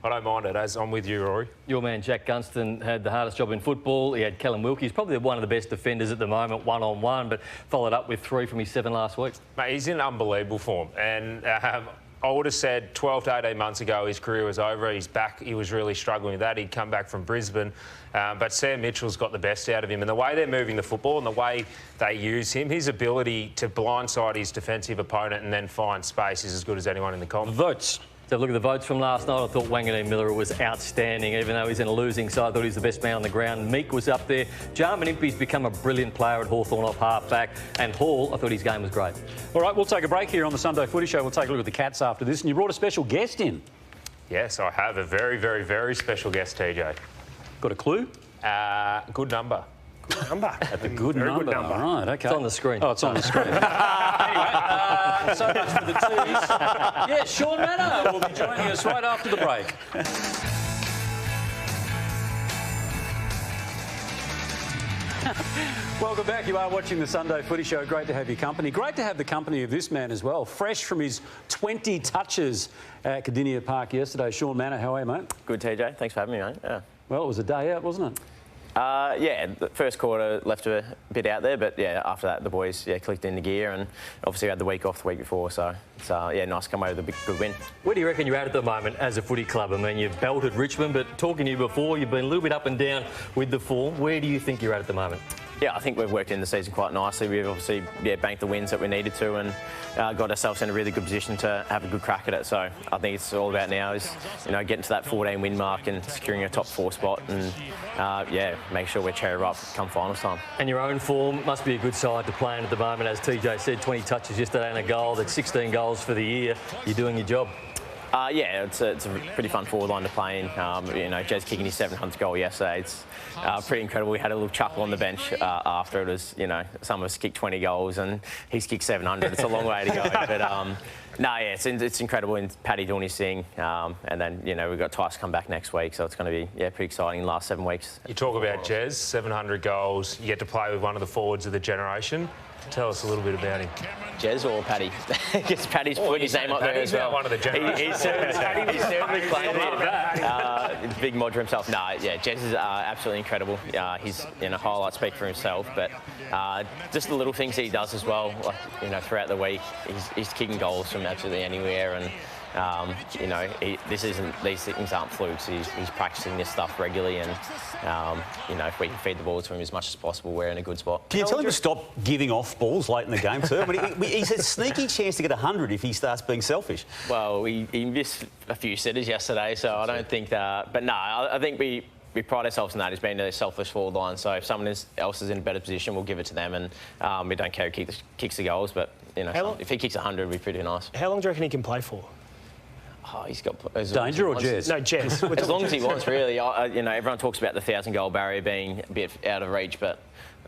I don't mind it. As I'm with you, Rory. Your man Jack Gunston had the hardest job in football. He had Callum Wilkie. He's probably one of the best defenders at the moment, one-on-one, but followed up with 3 from his 7 last week. Mate, he's in unbelievable form, and I would have said 12 to 18 months ago his career was over. He's back. He was really struggling with that. He'd come back from Brisbane. But Sam Mitchell's got the best out of him. And the way they're moving the football and the way they use him, his ability to blindside his defensive opponent and then find space is as good as anyone in the comp. Votes. So look at the votes from last night. I thought wanganeen-milera was outstanding, even though he's in a losing side. I thought he was the best man on the ground. Meek was up there. Jarman Impey's become a brilliant player at Hawthorn off half-back. And Hall, I thought his game was great. All right, we'll take a break here on the Sunday Footy Show. We'll take a look at the Cats after this. And you brought a special guest in. Yes, I have a very, very, very special guest, TJ. Got a clue? Good number. Good number. At a good number. Right, OK. It's on the screen. Oh, it's on the screen. Anyway, so much for the tease. Yeah, Shaun Mannagh will be joining us right after the break. Welcome back. You are watching the Sunday Footy Show. Great to have your company. Great to have the company of this man as well. Fresh from his 20 touches at Cardinia Park yesterday. Shaun Mannagh, how are you, mate? Good, TJ. Thanks for having me, mate. Yeah. Well, it was a day out, wasn't it? Yeah, the first quarter left a bit out there, but yeah, after that the boys clicked into gear, and obviously we had the week off the week before, so it's nice to come away with a good win. Where do you reckon you're at the moment as a footy club? I mean, you've belted Richmond, but talking to you before, you've been a little bit up and down with the form. Where do you think you're at the moment? Yeah, I think we've worked in the season quite nicely. We've obviously banked the wins that we needed to, and got ourselves in a really good position to have a good crack at it. So I think it's all about now is getting to that 14 win mark and securing a top 4 spot, and make sure we're cherry ripe come finals time. And your own form must be a good side to play in at the moment. As TJ said, 20 touches yesterday and a goal. That's 16 goals for the year. You're doing your job. It's a pretty fun forward line to play in. Jez kicking his 700th goal yesterday. It's pretty incredible. We had a little chuckle on the bench after it. Was some of us kicked 20 goals and he's kicked 700. It's a long way to go, but it's incredible. And Paddy doing his thing, and then we've got Tice come back next week, so it's going to be pretty exciting in the last 7 weeks. You talk about Jez, 700 goals. You get to play with one of the forwards of the generation. Tell us a little bit about him. Jez or Paddy? Gets Paddy's put his name up there as well. One of the generation. He's certainly claimed it. Big mod for himself. Jez is absolutely incredible. His highlights speak for himself, but just the little things he does as well. Throughout the week, he's kicking goals from absolutely anywhere, and these things aren't flukes. He's practicing this stuff regularly, and if we can feed the ball to him as much as possible, we're in a good spot. Can you tell him to stop giving off balls late in the game too? I mean, he's a sneaky chance to get 100 if he starts being selfish. Well, he missed a few sitters yesterday, so I don't think that. But no, I think we pride ourselves in that. It's been a selfless forward line, so if someone else is in a better position, we'll give it to them, and we don't care who kicks the goals, but if he kicks 100, it'd be pretty nice. How long do you reckon he can play for? Oh, he's got Danger or Jez? No, Jez. As long as he wants, really. Everyone talks about the 1,000-goal barrier being a bit out of reach, but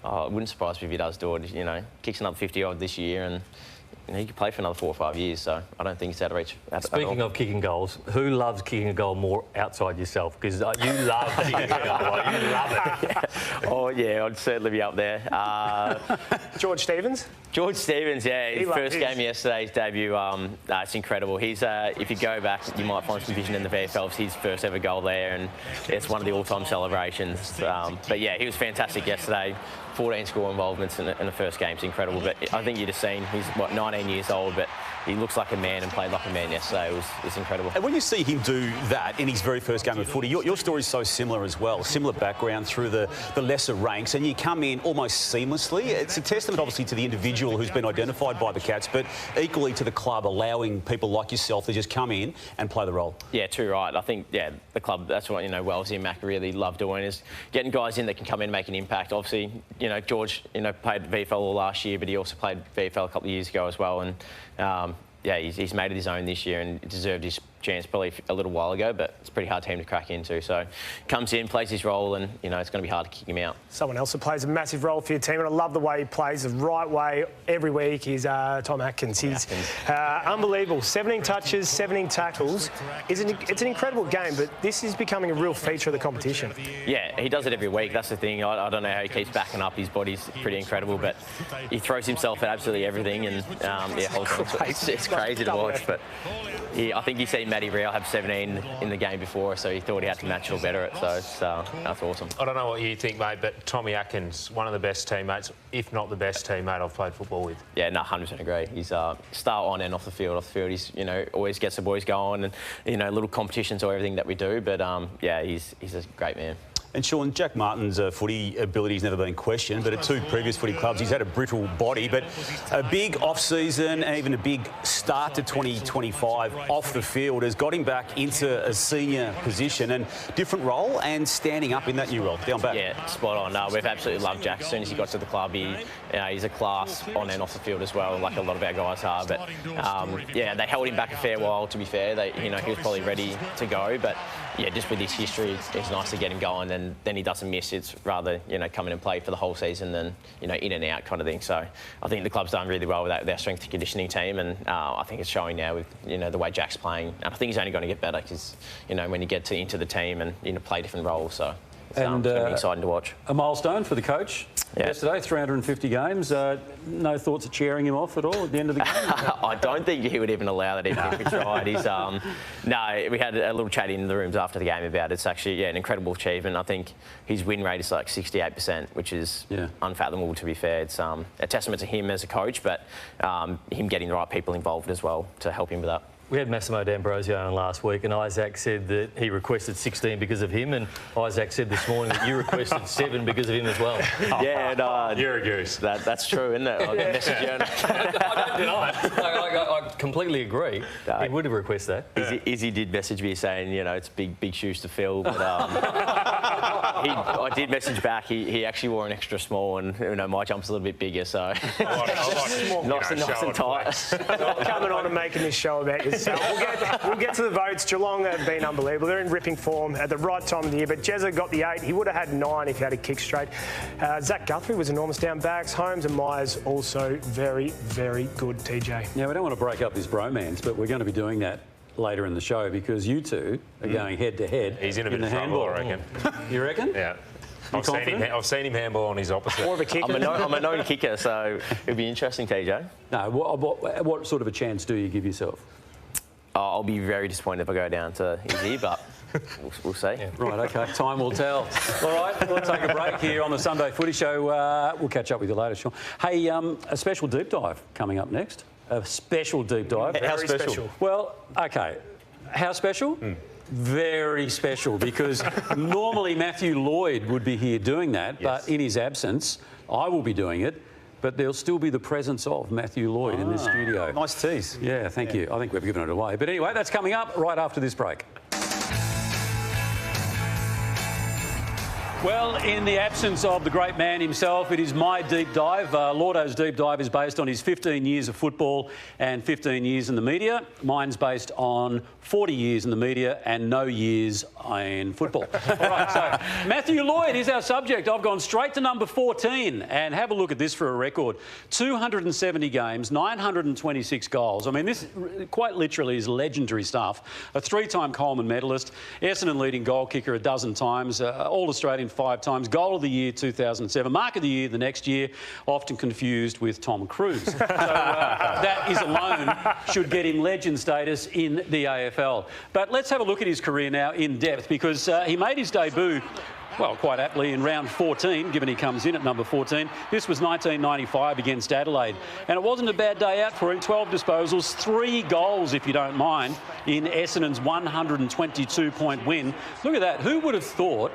it wouldn't surprise me if he does do it. Kicks another 50-odd this year, and he could play for another 4 or 5 years, so I don't think it's out of reach Speaking of kicking goals, who loves kicking a goal more outside yourself? Because you love kicking a goal. You love it. Oh, yeah, I'd certainly be up there. George Stevens? George Stevens, his first game yesterday, his debut, it's incredible. He's, if you go back, you might find some vision in the VFL. It's his first ever goal there, and it's one of the all-time celebrations. But yeah, he was fantastic yesterday. 14 score involvements in the first game is incredible, but I think you'd have seen he's 19 19 years old, but he looks like a man and played like a man yesterday. It was incredible. And when you see him do that in his very first game of footy, your story's so similar as well. Similar background through the lesser ranks, and you come in almost seamlessly. It's a testament, obviously, to the individual who's been identified by the Cats, but equally to the club allowing people like yourself to just come in and play the role. Yeah, too right. I think, the club, that's what, Wells and Mac really love doing, is getting guys in that can come in and make an impact. Obviously, George, played VFL all last year, but he also played VFL a couple of years ago as well. And, he's made it his own this year and deserved his chance probably a little while ago, but it's a pretty hard team to crack into. So comes in, plays his role, and it's going to be hard to kick him out. Someone else who plays a massive role for your team, and I love the way he plays the right way every week, is Tom Atkins. He's unbelievable. 17 touches, 17 tackles. It's an incredible game, but this is becoming a real feature of the competition. Yeah, he does it every week. That's the thing. I don't know how he keeps backing up. His body's pretty incredible, but he throws himself at absolutely everything, and it's crazy to watch. But I think you see Matty Rowell have 17 in the game before, so he thought he had to match or better it. So that's awesome. I don't know what you think, mate, but Tommy Atkins, one of the best teammates, if not the best teammate I've played football with. Yeah, no, 100% agree. He's star on and off the field. Off the field, he's always gets the boys going, and little competitions or everything that we do. But he's a great man. And Shaun, Jack Martin's footy ability has never been questioned, but at two previous footy clubs, he's had a brittle body. But a big off-season and even a big start to 2025 off the field has got him back into a senior position and different role and standing up in that new role, down back. Yeah, spot on. No, we've absolutely loved Jack. As soon as he got to the club, he's a class on and off the field as well, like a lot of our guys are. But they held him back a fair while, to be fair. He was probably ready to go, but just with his history, it's nice to get him going, and then he doesn't miss. It's rather, come in and play for the whole season than, in and out kind of thing. So I think the club's done really well with their strength and conditioning team, and I think it's showing now with, the way Jack's playing. And I think he's only going to get better because, when you get into the team and, play different roles. So it's going to be exciting to watch. A milestone for the coach yesterday, 350 games. No thoughts of cheering him off at all at the end of the game? I don't think he would even allow that, even if we tried. No, we had a little chat in the rooms after the game about it. It's actually an incredible achievement. I think his win rate is like 68%, which is unfathomable, to be fair. It's a testament to him as a coach, but him getting the right people involved as well to help him with that. We had Massimo D'Ambrosio on last week, and Isaac said that he requested 16 because of him, and Isaac said this morning that you requested 7 because of him as well. You're a goose. That's true, isn't it? I message you. I don't deny it. I completely agree. He would have requested that. Izzy did message me saying, it's big shoes to fill, but I did message back. He actually wore an extra small, and my jump's a little bit bigger, so nice and tight. Not coming on and making this show about yourself. We'll get to the votes. Geelong have been unbelievable. They're in ripping form at the right time of the year, but Jezza got the 8. He would have had 9 if he had a kick straight. Zach Guthrie was enormous down backs. Holmes and Myers also very, very good, TJ. Now, we don't want to break up this bromance, but we're going to be doing that later in the show because you two are going head-to-head. He's in a bit the of trouble, handball. I reckon. You reckon? Yeah. I've seen him handball on his opposite. More of a kicker. I'm a known kicker, so it'd be interesting, TJ. No, what sort of a chance do you give yourself? I'll be very disappointed if I go down to Izzy, but we'll see. Yeah. Right, OK. Time will tell. All right, we'll take a break here on the Sunday Footy Show. We'll catch up with you later, Shaun. Hey, a special deep dive coming up next. A special deep dive. How special? Well, OK. How special? Very special, because normally Matthew Lloyd would be here doing that, but in his absence, I will be doing it. But there'll still be the presence of Matthew Lloyd in this studio. Nice tease. Yeah, thank you. I think we've given it away. But anyway, that's coming up right after this break. Well, in the absence of the great man himself, it is my deep dive. Llordo's deep dive is based on his 15 years of football and 15 years in the media. Mine's based on 40 years in the media and no years in football. All right, so Matthew Lloyd is our subject. I've gone straight to number 14 and have a look at this for a record. 270 games, 926 goals. I mean, this quite literally is legendary stuff. A 3-time Coleman medalist, Essendon leading goal kicker a dozen times, All-Australian 5 times, Goal of the Year 2007, Mark of the Year the next year, often confused with Tom Cruise. So that is alone should get him legend status in the AFL. But let's have a look at his career now in depth, because he made his debut well, quite aptly in round 14, given he comes in at number 14. This was 1995 against Adelaide. And it wasn't a bad day out for him. 12 disposals, 3 goals, if you don't mind, in Essendon's 122-point win. Look at that. Who would have thought,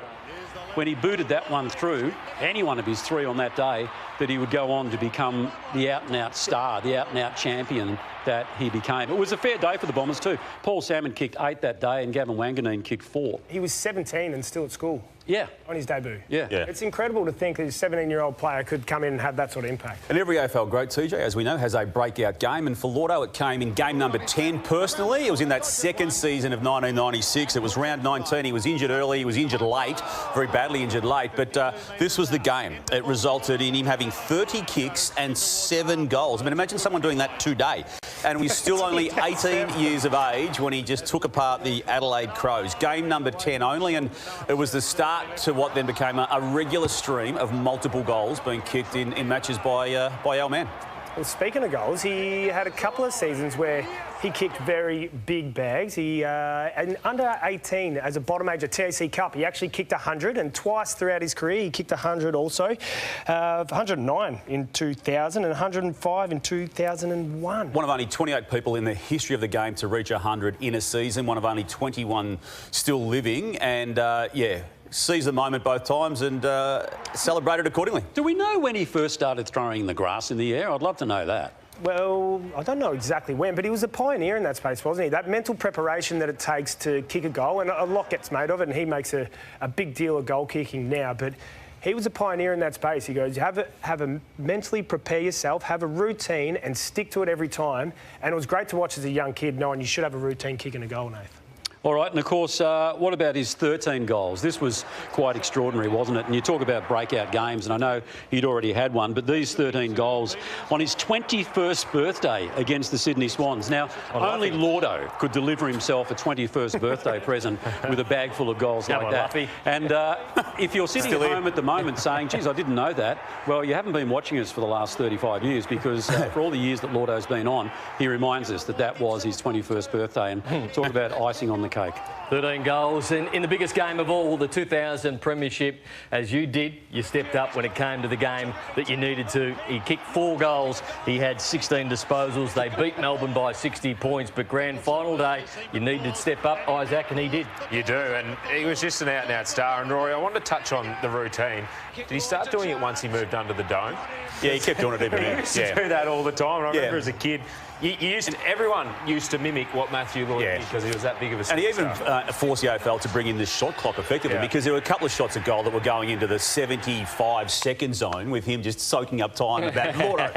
when he booted that one through, any one of his 3 on that day, that he would go on to become the out-and-out star, the out-and-out champion that he became. It was a fair day for the Bombers too. Paul Salmon kicked 8 that day and Gavin Wanganeen kicked 4. He was 17 and still at school. Yeah. On his debut. Yeah. It's incredible to think that a 17-year-old player could come in and have that sort of impact. And every AFL great, TJ, as we know, has a breakout game. And for Llordo, it came in game number 10 personally. It was in that second season of 1996. It was round 19. He was injured early. He was injured late, very badly injured late. But this was the game. It resulted in him having 30 kicks and 7 goals. I mean, imagine someone doing that today. And he's still only 18 years of age when he just took apart the Adelaide Crows. Game number 10 only, and it was the start to what then became a regular stream of multiple goals being kicked in matches by our man. Well, speaking of goals, he had a couple of seasons where he kicked very big bags. He, and under 18, as a bottom age at TAC Cup, he actually kicked 100, and twice throughout his career he kicked 100 also. 109 in 2000 and 105 in 2001. One of only 28 people in the history of the game to reach 100 in a season. One of only 21 still living, and yeah, seized the moment both times and celebrated accordingly. Do we know when he first started throwing the grass in the air? I'd love to know that. Well, I don't know exactly when, but he was a pioneer in that space, wasn't he? That mental preparation that it takes to kick a goal, and a lot gets made of it, and he makes a big deal of goal kicking now, but he was a pioneer in that space. He goes, have a mentally prepare yourself, have a routine and stick to it every time. And it was great to watch as a young kid knowing you should have a routine kicking a goal, Nath. All right, and of course, what about his 13 goals? This was quite extraordinary, wasn't it? And you talk about breakout games, and I know he'd already had one, but these 13 goals on his 21st birthday against the Sydney Swans. Now, only Llordo could deliver himself a 21st birthday present with a bag full of goals like that. And if you're sitting at home at the moment saying, geez, I didn't know that, well, you haven't been watching us for the last 35 years because for all the years that Llordo's been on, he reminds us that that was his 21st birthday. And talk about icing on the cake. 13 goals, and in the biggest game of all, the 2000 Premiership, as you did, you stepped up when it came to the game that you needed to. He kicked 4 goals, he had 16 disposals. They beat Melbourne by 60 points, but grand final day, you needed to step up, Isaac, and he did. You do, and he was just an out-and-out star. And Rory, I wanted to touch on the routine. Did he start doing it once he moved under the dome? Yeah, he kept doing it even He then. used to do that all the time. I remember as a kid, everyone used to mimic what Matthew Lloyd did because he was that big of a superstar. And he even forced the AFL to bring in the shot clock effectively because there were a couple of shots of goal that were going into the 75-second zone with him just soaking up time at that corner.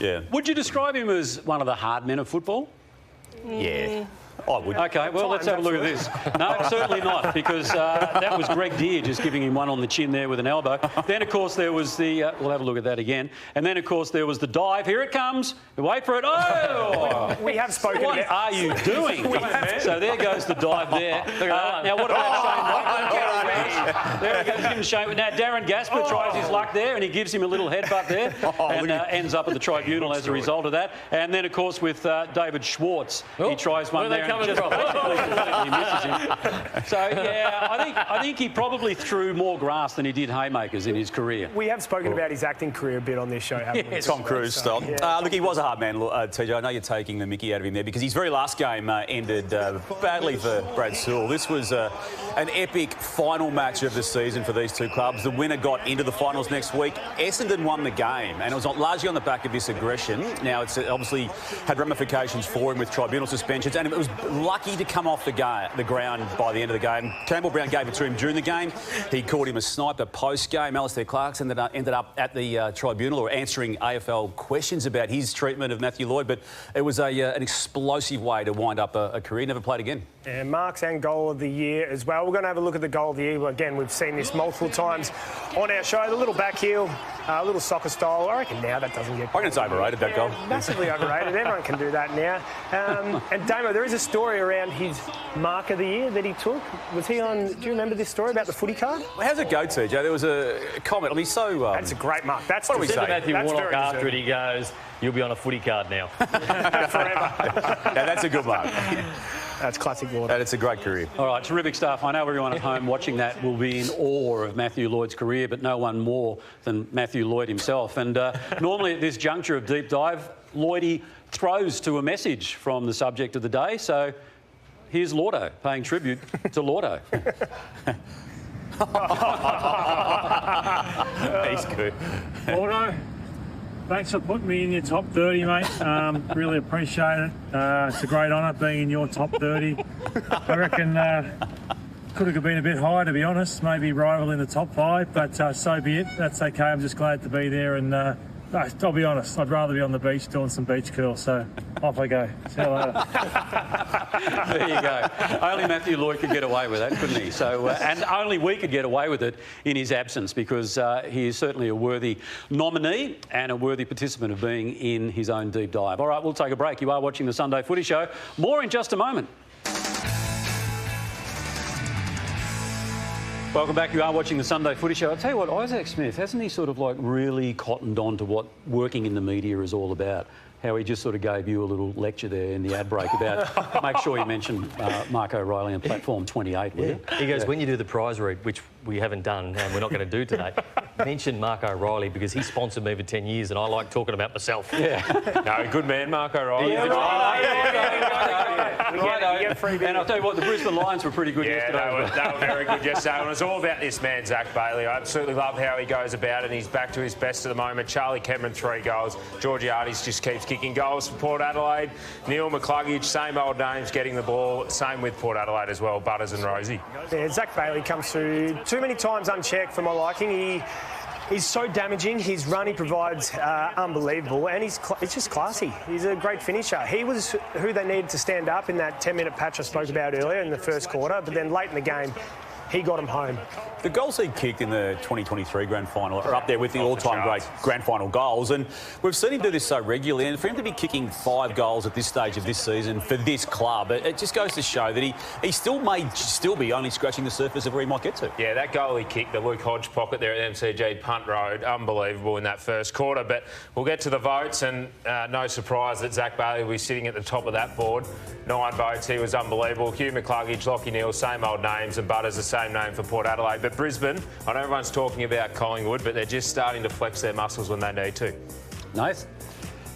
Yeah. Would you describe him as one of the hard men of football? Yeah. I would. OK, well, let's have a look at this. No, certainly not, because that was Greg Deere just giving him one on the chin there with an elbow. Then, of course, there was the... we'll have a look at that again. And then, of course, there was the dive. Here it comes. Wait for it. Oh! We have spoken What are you doing? So there goes the dive there. Now, what about Shane? There he goes, give him Shane. Now, Darren Gasper tries his luck there, and he gives him a little headbutt there and ends up at the tribunal as a result of that. And then, of course, with David Schwartz, he tries one there. Just basically misses him. So yeah, I think he probably threw more grass than he did haymakers in his career. We have spoken about his acting career a bit on this show, haven't we? Tom Cruise style. Yeah. Look, he was a hard man, TJ. I know you're taking the mickey out of him there because his very last game ended badly for Brad Sewell. This was an epic final match of the season for these two clubs. The winner got into the finals next week. Essendon won the game, and it was largely on the back of this aggression. Now, it's obviously had ramifications for him with tribunal suspensions, and it was lucky to come off the ground by the end of the game. Campbell Brown gave it to him during the game. He called him a sniper post-game. Alistair Clarkson ended up at the tribunal or answering AFL questions about his treatment of Matthew Lloyd, but it was an explosive way to wind up a career. Never played again. And marks and goal of the year as well. We're going to have a look at the goal of the year. Again, we've seen this multiple times on our show. The little back heel, a little soccer style. I reckon now that doesn't get... I reckon it's overrated, that goal. Massively overrated. Everyone can do that now. And Damo, there is a story around his mark of the year that he took. Was he on... Do you remember this story about the footy card? Well, how's it go, TJ? There was a comment. I mean, so... That's a great mark. That's what do we say? Matthew Warnock after it, he goes, you'll be on a footy card now. Forever. Yeah, that's a good mark. That's classic Llordo. And it's a great career. All right, terrific stuff. I know everyone at home watching that will be in awe of Matthew Lloyd's career, but no one more than Matthew Lloyd himself. And normally at this juncture of Deep Dive, Lloydie throws to a message from the subject of the day. So here's Llordo paying tribute to Llordo. He's good. Llordo, thanks for putting me in your top 30, mate. Really appreciate it. It's a great honour being in your top 30. I reckon could have been a bit higher, to be honest. Maybe rival in the top 5, but so be it. That's okay. I'm just glad to be there. And I'll be honest, I'd rather be on the beach doing some beach curls. So off I go. See you later. There you go. Only Matthew Lloyd could get away with that, couldn't he? So, and only we could get away with it in his absence, because he is certainly a worthy nominee and a worthy participant of being in his own deep dive. All right, we'll take a break. You are watching the Sunday Footy Show. More in just a moment. Welcome back. You are watching the Sunday Footy Show. I'll tell you what, Isaac Smith, hasn't he sort of like really cottoned on to what working in the media is all about? How he just sort of gave you a little lecture there in the ad break about, make sure you mention Mark O'Reilly on platform 28, will you? He goes, when you do the prize read, which we haven't done and we're not going to do today, mention Mark O'Reilly because he sponsored me for 10 years and I like talking about myself. Yeah. No, good man, Mark O'Reilly. And I'll tell you what, the Brisbane Lions were pretty good yesterday. They were very good yesterday. And it's all about this man, Zach Bailey. I absolutely love how he goes about it. He's back to his best at the moment. Charlie Cameron, 3 goals. Georgiades just keeps kicking goals for Port Adelaide. Neil McCluggage, same old names, getting the ball. Same with Port Adelaide as well, Butters and Rosie. Yeah, Zach Bailey comes through too many times unchecked for my liking. He's so damaging. His run he provides unbelievable, and he's just classy. He's a great finisher. He was who they needed to stand up in that 10-minute patch I spoke about earlier in the first quarter, but then late in the game, he got him home. The goals he kicked in the 2023 grand final are up there with the all-time great grand final goals, and we've seen him do this so regularly, and for him to be kicking 5 goals at this stage of this season for this club, it just goes to show that he still may be only scratching the surface of where he might get to. Yeah, that goal he kicked, the Luke Hodge pocket there at MCG Punt Road, unbelievable in that first quarter. But we'll get to the votes, and no surprise that Zach Bailey will be sitting at the top of that board. 9 votes, he was unbelievable. Hugh McCluggage, Lachie Neale, same old names, and Butters the same name for Port Adelaide. But Brisbane, I know everyone's talking about Collingwood, but they're just starting to flex their muscles when they need to. Nice.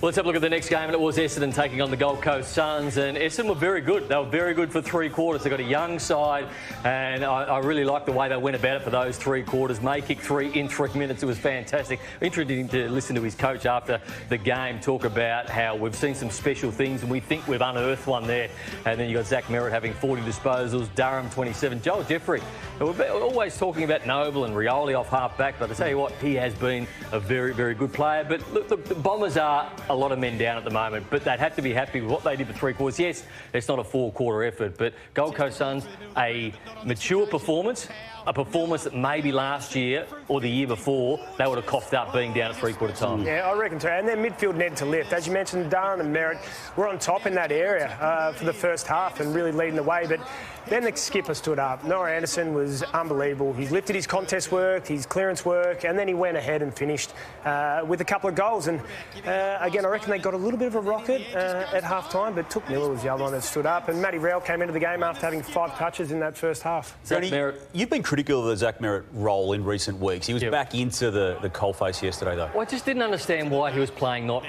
Well, let's have a look at the next game, and it was Essendon taking on the Gold Coast Suns, and Essendon were very good. They were very good for 3 quarters. They've got a young side, and I really like the way they went about it for those 3 quarters. May kicked 3 in 3 minutes. It was fantastic. Interesting to listen to his coach after the game talk about how we've seen some special things, and we think we've unearthed one there. And then you got Zach Merritt having 40 disposals, Durham 27, Joel Jeffrey. We're always talking about Noble and Rioli off half-back, but I tell you what, he has been a very, very good player. But look, the Bombers are a lot of men down at the moment, but they'd have to be happy with what they did for 3 quarters. Yes, it's not a 4-quarter effort, but Gold Coast Suns, a mature performance, a performance that maybe last year or the year before they would have coughed up being down at 3-quarter time. Yeah, I reckon too. And their midfield needed to lift. As you mentioned, Durham and Merritt were on top in that area for the first half and really leading the way. But then the skipper stood up. Noah Anderson was unbelievable. He lifted his contest work, his clearance work, and then he went ahead and finished with a couple of goals. And again, I reckon they got a little bit of a rocket at half-time, but Took Miller was the other one that stood up. And Matty Rowell came into the game after having 5 touches in that first half. Browny, you've been critical of the Zach Merritt role in recent weeks. He was back into the coalface yesterday, though. Well, I just didn't understand why he was playing not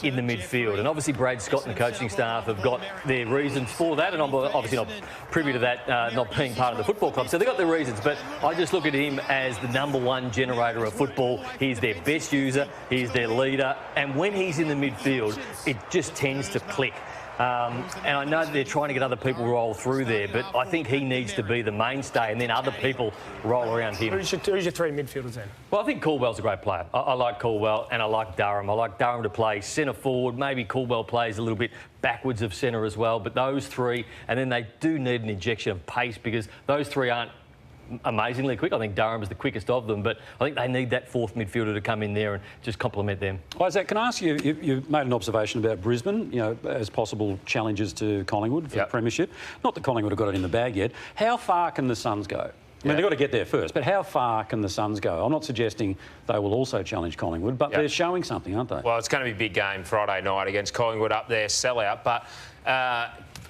in the midfield, and obviously Brad Scott and the coaching staff have got their reasons for that, and I'm obviously not privy to that not being part of the football club, so they've got their reasons, but I just look at him as the #1 generator of football. He's their best user, he's their leader, and when he's in the midfield it just tends to click. And I know that they're trying to get other people roll through there, but I think he needs to be the mainstay and then other people roll around him. Who's your 3 midfielders then? Well, I think Caldwell's a great player. I like Caldwell and I like Durham. I like Durham to play centre forward. Maybe Caldwell plays a little bit backwards of centre as well, but those 3, and then they do need an injection of pace because those 3 aren't amazingly quick. I think Durham's the quickest of them, but I think they need that 4th midfielder to come in there and just complement them. Isaac, can I ask you, you've made an observation about Brisbane, you know, as possible challenges to Collingwood for the premiership. Not that Collingwood have got it in the bag yet. How far can the Suns go? I mean, they've got to get there first, but how far can the Suns go? I'm not suggesting they will also challenge Collingwood, but they're showing something, aren't they? Well, it's going to be a big game Friday night against Collingwood up there, sellout, but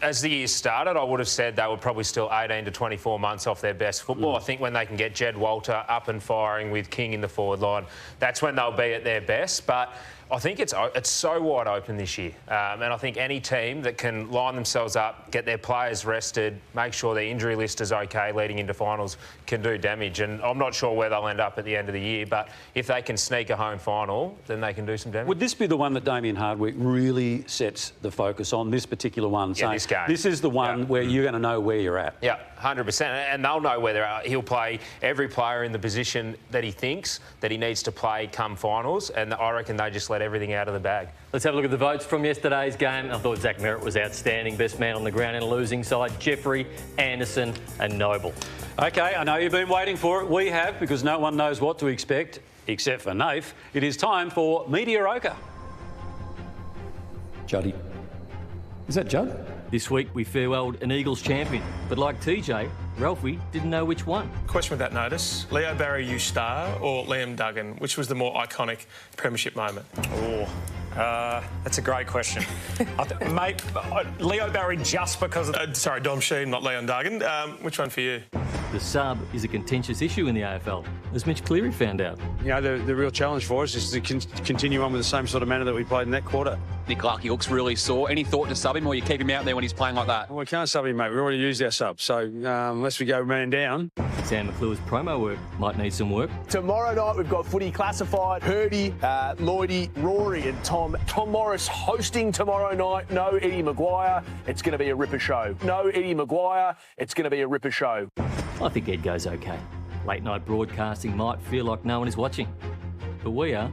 as the year started, I would have said they were probably still 18 to 24 months off their best football. I think when they can get Jed Walter up and firing with King in the forward line, that's when they'll be at their best. But I think it's so wide open this year. And I think any team that can line themselves up, get their players rested, make sure their injury list is OK leading into finals, can do damage. And I'm not sure where they'll end up at the end of the year, but if they can sneak a home final, then they can do some damage. Would this be the one that Damien Hardwick really sets the focus on, this particular one? Yeah, this game. This is the one where you're going to know where you're at. Yeah, 100%. And they'll know where they're at. He'll play every player in the position that he thinks that he needs to play come finals. And I reckon they just let everything out of the bag. Let's have a look at the votes from yesterday's game. I thought Zach Merritt was outstanding. Best man on the ground in a losing side. Jeffrey, Anderson and Noble. OK, I know you've been waiting for it. We have, because no one knows what to expect, except for Nath. It is time for Media-Ocre. Juddy. Is that Judd? This week we farewelled an Eagles champion, but like TJ, Ralphie didn't know which one. Question without notice. Leo Barry, you star, or Liam Duggan? Which was the more iconic premiership moment? That's a great question. Mate, Leo Barry just because of... sorry, Dom Sheen, not Leon Duggan. Which one for you? The sub is a contentious issue in the AFL, as Mitch Cleary found out. You know, the real challenge for us is to continue on with the same sort of manner that we played in that quarter. Nick Larky looks really sore. Any thought to sub him, or you keep him out there when he's playing like that? Well, we can't sub him, mate. We already used our sub, so unless we go man down. Sam McClure's promo work might need some work. Tomorrow night we've got Footy Classified. Purdy, Lloydie, Rory and Tom. Tom Morris hosting tomorrow night. No Eddie Maguire. It's going to be a ripper show. No Eddie Maguire. It's going to be a ripper show. I think Ed goes OK. Late night broadcasting might feel like no one is watching, but we are.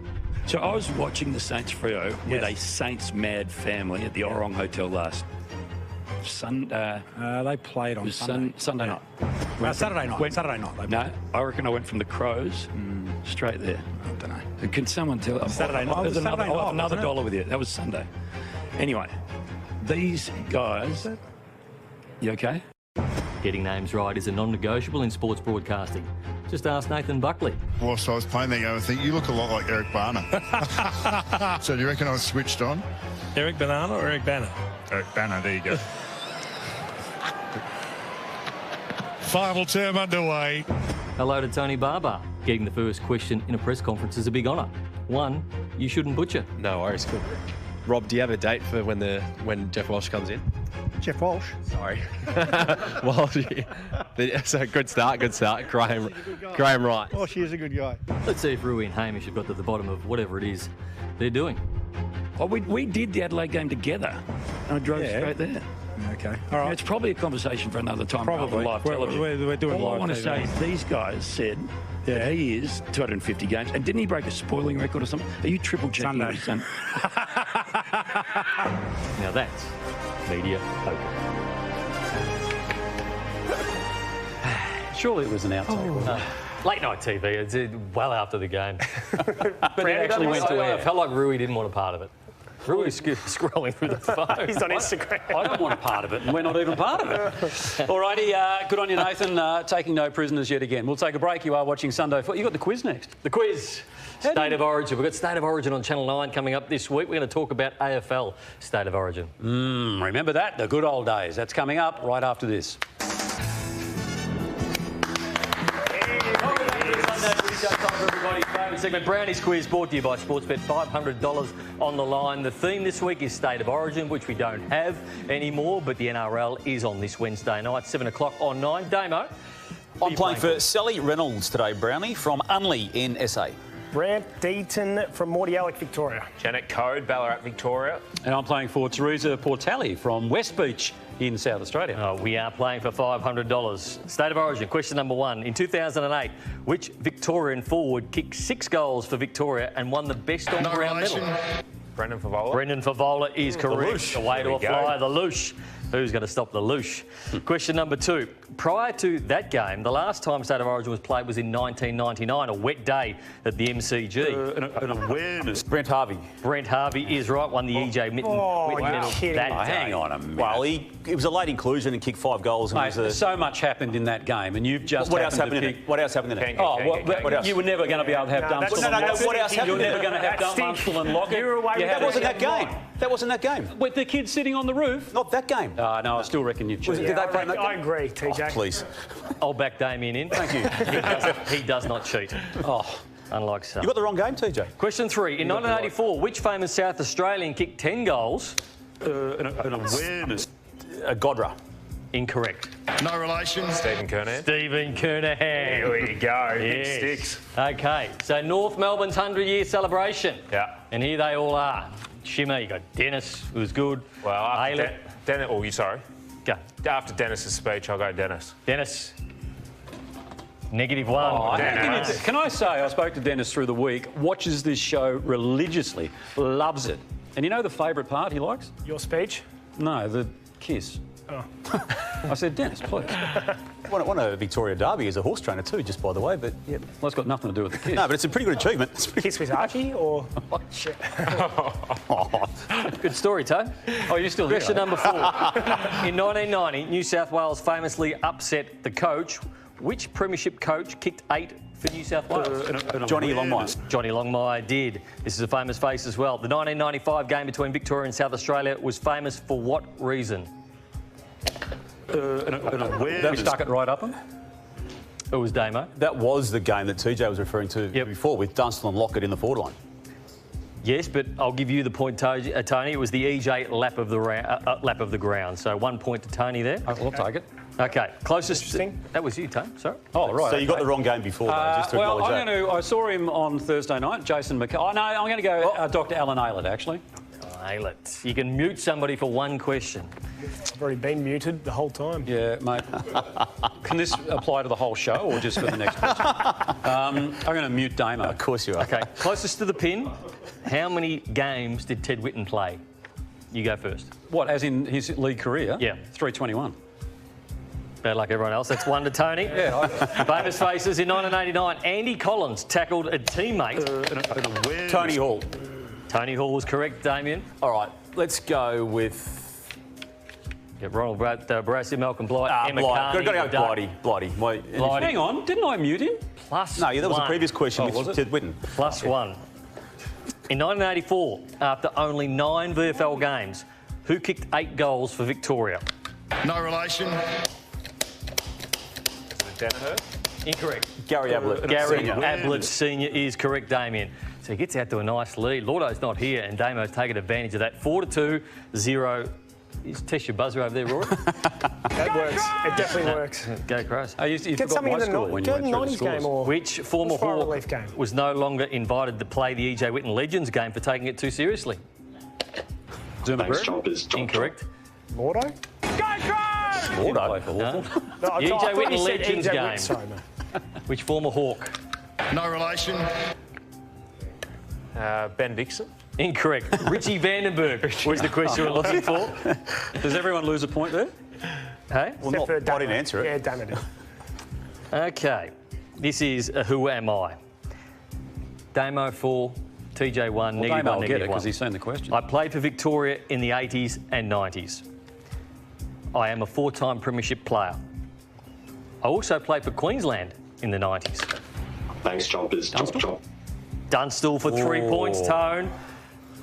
So I was watching the Saints Freo with a Saints mad family at the Orong Hotel last Sunday. They played on Sunday. Sunday night. Saturday night. No, I reckon I went from the Crows straight there. I don't know. Can someone tell? Saturday night. There's another Saturday dollar with you. That was Sunday. Anyway, these guys. You okay? Getting names right is a non-negotiable in sports broadcasting. Just ask Nathan Buckley. Whilst I was playing that game, I think you look a lot like Eric Barner. So do you reckon I was switched on? Eric Banana or Eric Banner? Eric Banner, there you go. Final term underway. Hello to Tony Barber. Getting the first question in a press conference is a big honour. One, you shouldn't butcher. No worries, good. Rob, do you have a date for when Jeff Walsh comes in? Jeff Walsh? Sorry. Walsh. So good start. Graham Wright. Walsh is a good guy. Let's see if Rui and Hamish have got to the bottom of whatever it is they're doing. Well, we did the Adelaide game together. I drove straight there. Okay. All right. It's probably a conversation for another time. Probably. Live television. We're doing All live I want to TV. say is these guys said that he is 250 games. And didn't he break a spoiling record or something? Are you triple checking? Sunday. Now that's Media-Ocre. Surely it was an outtake. Late night TV. It's well after the game. But it Browny actually went to air. air. I felt like Rui didn't want a part of it. Rui's scrolling through the phone. He's on Instagram. I don't want a part of it, and we're not even part of it. All righty, good on you, Nathan. Taking no prisoners yet again. We'll take a break. You are watching Sunday Footy. You got the quiz next. The quiz. State of Origin. We've got State of Origin on Channel 9 coming up this week. We're going to talk about AFL State of Origin. Remember that? The good old days. That's coming up right after this. Segment Brownie's quiz brought to you by Sportsbet. $500 on the line. The theme this week is State of Origin, which we don't have anymore, but the NRL is on this Wednesday night, 7 o'clock on 9. Damo. I'm playing for Sally Reynolds today, Brownie, from Unley in SA. Brant Deaton from Media-Ocre, Victoria. Janet Code, Ballarat, Victoria. And I'm playing for Teresa Portali from West Beach in South Australia. We are playing for $500. State of Origin, question number 1. In 2008, which Victorian forward kicked 6 goals for Victoria and won the best on-ground medal? Brendan Favola. Brendan Favola is correct. The way to a fly, the loosh. Who's going to stop the loosh? Question number 2. Prior to that game, the last time State of Origin was played was in 1999, a wet day at the MCG. An awareness. Brent Harvey. Brent Harvey is right, won the EJ Mitten medal that day. Hang on a minute. Well, it was a late inclusion and kicked 5 goals. Mate, so much happened in that game, and you've just What else happened in it? What else happened in it? What else? You were never going to be able to have Dunstall. What else happened? You were never going to have Dunstall and Lockett. That wasn't that game. That wasn't that game. With the kids sitting on the roof? Not that game. No, I still reckon you'd choose. Did they play that game? I agree, TJ. Oh, please. I'll back Damien in. Thank you. He does not cheat. Oh. Unlike some. You got the wrong game, TJ. Question 3. In 1984, which famous South Australian kicked 10 goals? An awareness. Godra. Incorrect. No relation. Stephen Kernahan. Stephen Kernahan. There we go. Big Yes. sticks. OK, so North Melbourne's 100-year celebration. Yeah. And here they all are. Shimmer, you got Dennis, who was good. Well, after Aylett. Dennis. Oh, you sorry. Go. After Dennis's speech, I'll go Dennis. Dennis. -1. Oh, Dennis. can I say, I spoke to Dennis through the week, watches this show religiously, loves it. And you know the favourite part he likes? Your speech? No, the kiss. Oh. I said, Dennis, please. Won a Victoria Derby as a horse trainer too, just by the way, but yeah. Well, it's got nothing to do with the kiss. No, but it's a pretty good achievement. Kiss with Archie or... Good story, Toe. Oh, you're still here. Question number 4. In 1990, New South Wales famously upset the coach. Which premiership coach kicked 8 for New South Wales? Johnny Longmire. Johnny Longmire did. This is a famous face as well. The 1995 game between Victoria and South Australia was famous for what reason? We stuck it right up him? It was Damo. That was the game that TJ was referring to before, with Dunstall and Lockett in the forward line. Yes, but I'll give you the point, Tony. It was the EJ lap of the ground. So 1 point to Tony there. I'll take it. Okay, closest. That was you, Tony. Sorry. Oh, right. So you got the wrong game before, though, just to well, acknowledge I saw him on Thursday night, Jason McCall. Oh, no, I'm going to go Dr. Alan Aylett, actually. Aylett. You can mute somebody for one question. I've already been muted the whole time. Yeah, mate. Can this apply to the whole show or just for the next question? I'm going to mute Damo. Of course you are. Okay, closest to the pin. How many games did Ted Whitten play? You go first. What, as in his league career? Yeah. 321. Bad luck, everyone else. That's 1 to Tony. Yeah. Famous faces. In 1989, Andy Collins tackled a teammate. Tony Hall. Tony Hall was correct, Damien. All right, let's go with... Yeah, Ronald Barassi, Malcolm Blight, Emma Carney. Got to go Blighty. Blighty. Hang on, didn't I mute him? Plus No, yeah, that was a one. previous question was with it? Ted Whitten. Plus 1. In 1984, after only 9 VFL games, who kicked 8 goals for Victoria? No relation. Danaher? Incorrect. Gary Ablett. Gary Senior. Ablett Senior is correct, Damien. So he gets out to a nice lead. Llordo's not here, and Damo's taken advantage of that. 4-2, 0. Test your buzzer over there, Rory. That works. It definitely works. Go Crows. You Get forgot something my in score the when you went through the 90s game scores. or... Which former Fire Hawk relief game. was no longer invited to play the EJ Whitten Legends game for taking it too seriously? Zuma Thanks, Bird? Choppers. Incorrect. Mordo? Mordo. No. No, The EJ Whitten he said Legends EJ game. Whitten, sorry, mate. Which former Hawk? No relation. Ben Dixon. Incorrect. Richie Vandenberg was the question we're looking for. Does everyone lose a point there? Hey? Well, not, I didn't answer it. Yeah, Damo did. Okay. This is a Who Am I? Damo 4, TJ 1, Well, negative Damo 1, will get it negative 1. because he's seen the question. I played for Victoria in the 80s and 90s. I am a 4-time premiership player. I also played for Queensland in the 90s. Thanks, Choppers. Chop. Dunstall for 3 points, Tone.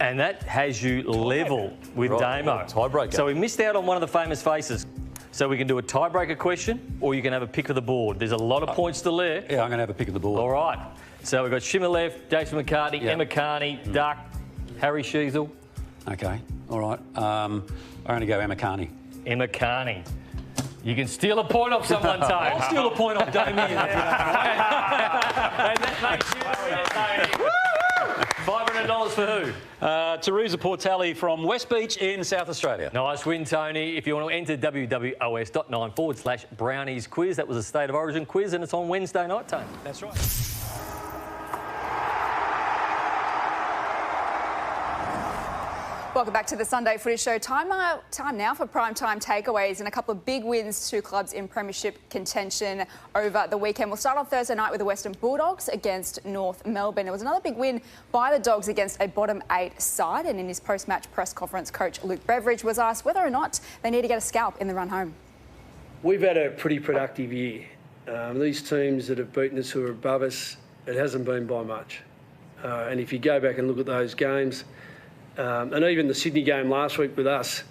And that has you level with Damo. Tiebreaker. So we missed out on one of the famous faces. So we can do a tiebreaker question or you can have a pick of the board. There's a lot of points to there. Yeah, I'm going to have a pick of the board. All right. So we've got Shimmer left, Jason McCartney, Emma Carney, Duck, Harry Sheasel. Okay, all right. I'm going to go Emma Carney. Emma Carney. You can steal a point off someone, Tone. I'll steal a point off Damien. And that makes you the winner, Tony. $500 for who? Teresa Portelli from West Beach in South Australia. Nice win, Tony. If you want to enter WWOS.9/Brownies quiz, that was a State of Origin quiz and it's on Wednesday night, Tony. That's right. Welcome back to the Sunday Footy Show. Time now for primetime takeaways and a couple of big wins to clubs in premiership contention over the weekend. We'll start on Thursday night with the Western Bulldogs against North Melbourne. It was another big win by the Dogs against a bottom 8 side, and in his post-match press conference, coach Luke Beveridge was asked whether or not they need to get a scalp in the run home. We've had a pretty productive year. These teams that have beaten us who are above us, it hasn't been by much. And if you go back and look at those games, And even the Sydney game last week with us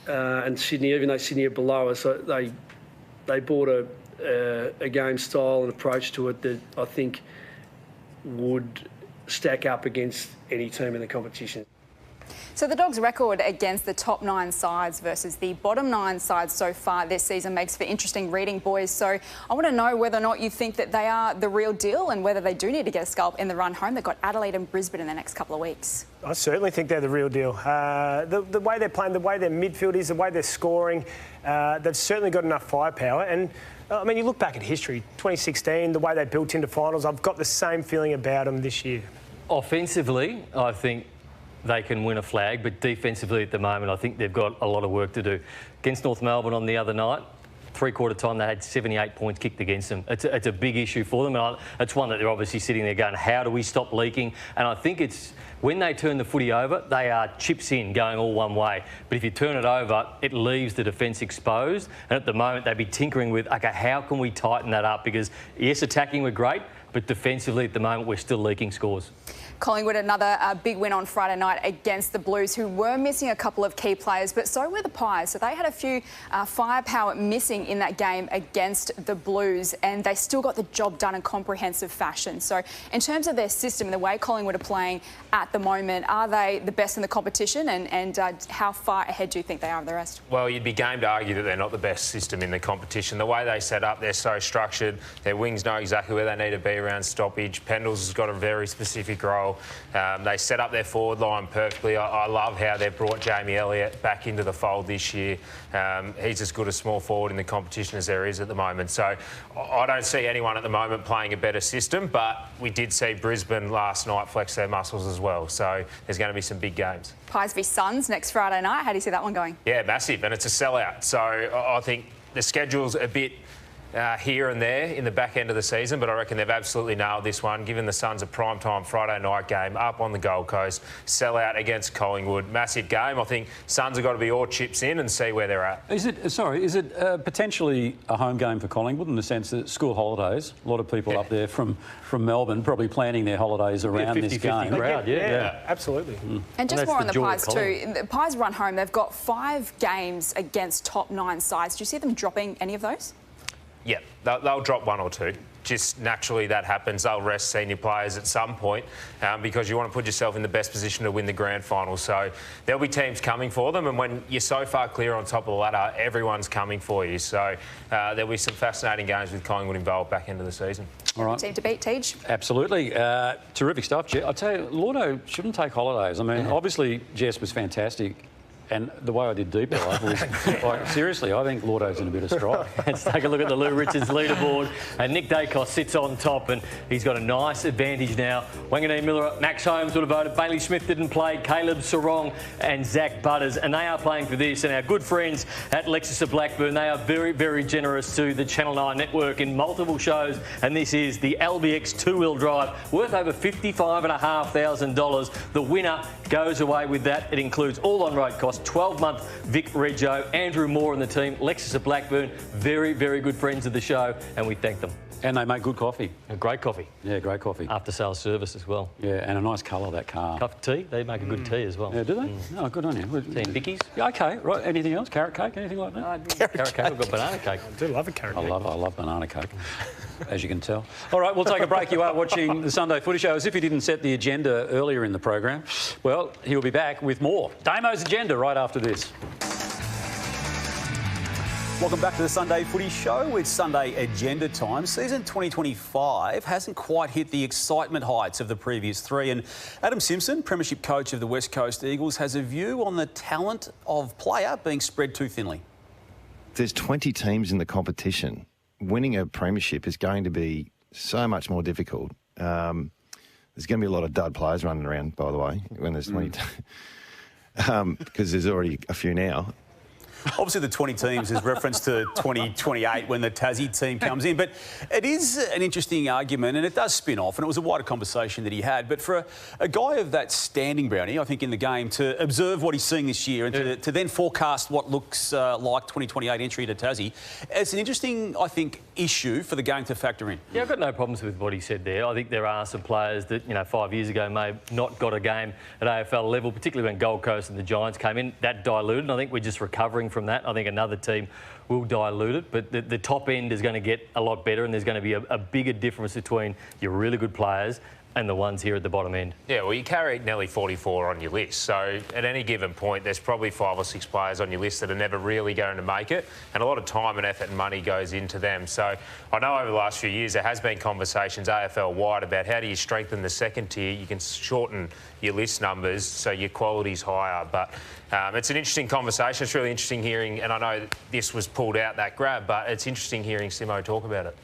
and Sydney, even though Sydney are below us, they brought a game style and approach to it that I think would stack up against any team in the competition. So the Dogs' record against the top 9 sides versus the bottom 9 sides so far this season makes for interesting reading, boys. So I want to know whether or not you think that they are the real deal and whether they do need to get a scalp in the run home. They've got Adelaide and Brisbane in the next couple of weeks. I certainly think they're the real deal. The way they're playing, the way their midfield is, the way they're scoring, they've certainly got enough firepower. And I mean, you look back at history, 2016, the way they built into finals, I've got the same feeling about them this year. Offensively, I think they can win a flag, but defensively at the moment, I think they've got a lot of work to do. Against North Melbourne on the other night, three-quarter time, they had 78 points kicked against them. It's a big issue for them, and it's one that they're obviously sitting there going, how do we stop leaking? And I think it's when they turn the footy over, they are chips in, going all one way. But if you turn it over, it leaves the defence exposed. And at the moment, they'd be tinkering with, OK, how can we tighten that up? Because, yes, attacking we're great, but defensively at the moment, we're still leaking scores. Collingwood, another big win on Friday night against the Blues, who were missing a couple of key players, but so were the Pies. So they had a few firepower missing in that game against the Blues, and they still got the job done in comprehensive fashion. So in terms of their system and the way Collingwood are playing at the moment, are they the best in the competition, and how far ahead do you think they are of the rest? Well, you'd be game to argue that they're not the best system in the competition. The way they set up, they're so structured. Their wings know exactly where they need to be around stoppage. Pendles has got a very specific role. They set up their forward line perfectly. I love how they've brought Jamie Elliott back into the fold this year. He's as good a small forward in the competition as there is at the moment. So I don't see anyone at the moment playing a better system, but we did see Brisbane last night flex their muscles as well. So there's going to be some big games. Pies v Suns next Friday night. How do you see that one going? Yeah, massive, and it's a sellout. So I think the schedule's a bit here and there in the back end of the season, but I reckon they've absolutely nailed this one, given the Suns a primetime Friday night game up on the Gold Coast, sellout against Collingwood. Massive game. I think Suns have got to be all chips in and see where they're at. Is it potentially a home game for Collingwood in the sense that school holidays, a lot of people up there from Melbourne probably planning their holidays around this game. Crowd, yeah, absolutely. And just more on the Pies too. The Pies run home. They've got 5 games against top 9 sides. Do you see them dropping any of those? Yeah, they'll drop 1 or 2. Just naturally that happens. They'll rest senior players at some point because you want to put yourself in the best position to win the grand final. So there'll be teams coming for them, and when you're so far clear on top of the ladder, everyone's coming for you. So there'll be some fascinating games with Collingwood involved back into the season. All right. Team to beat, Tej. Absolutely. Terrific stuff. I tell you, Llordo shouldn't take holidays. I mean, obviously Jess was fantastic. And the way I did deep dive was, like, seriously, I think Llordo's in a bit of strife. Let's take a look at the Lou Richards leaderboard. And Nick Dacos sits on top, and he's got a nice advantage now. Wanganeen-Milera, Max Holmes would have voted. Bailey Smith didn't play. Caleb Sarong and Zach Butters. And they are playing for this. And our good friends at Lexus of Blackburn, they are very, very generous to the Channel 9 network in multiple shows. And this is the LBX two-wheel drive, worth over $55,500. The winner goes away with that. It includes all on-road costs. 12-month Vic Rego, Andrew Moore and the team, Lexus of Blackburn, very, very good friends of the show, and we thank them. And they make good coffee. Great coffee. Yeah, great coffee. After-sales service as well. Yeah, and a nice colour, that car. Cup of tea, they make a good tea as well. Yeah, do they? Oh, good on you. Tea and Vicky's. Yeah, OK, right. Anything else? Carrot cake, anything like that? Carrot cake, we've got banana cake. I do love a carrot cake. I love banana cake, as you can tell. All right, we'll take a break. You are watching the Sunday Footy Show. As if he didn't set the agenda earlier in the program. Well, he'll be back with more. Damo's agenda right after this. Welcome back to the Sunday Footy Show. It's Sunday Agenda time. Season 2025 hasn't quite hit the excitement heights of the previous 3, and Adam Simpson, Premiership coach of the West Coast Eagles, has a view on the talent of player being spread too thinly. There's 20 teams in the competition. Winning a premiership is going to be so much more difficult. There's going to be a lot of dud players running around, by the way, when there's 20 because there's already a few now. Obviously, the 20 teams is reference to 2028 when the Tassie team comes in. But it is an interesting argument, and it does spin off, and it was a wider conversation that he had. But for a guy of that standing, Browny, I think in the game, to observe what he's seeing this year and to then forecast what looks like 2028 entry to Tassie, it's an interesting, I think, issue for the game to factor in. Yeah, I've got no problems with what he said there. I think there are some players that, 5 years ago may have not got a game at AFL level, particularly when Gold Coast and the Giants came in. That diluted, and I think we're just recovering from that. I think another team will dilute it, but the top end is going to get a lot better, and there's going to be a bigger difference between your really good players and the ones here at the bottom end. Yeah, well, you carry nearly 44 on your list, so at any given point, there's probably 5 or 6 players on your list that are never really going to make it, and a lot of time and effort and money goes into them. So I know over the last few years there has been conversations AFL-wide about how do you strengthen the second tier. You can shorten your list numbers so your quality's higher, but it's an interesting conversation. It's really interesting hearing, and I know this was pulled out, that grab, but it's interesting hearing Simo talk about it.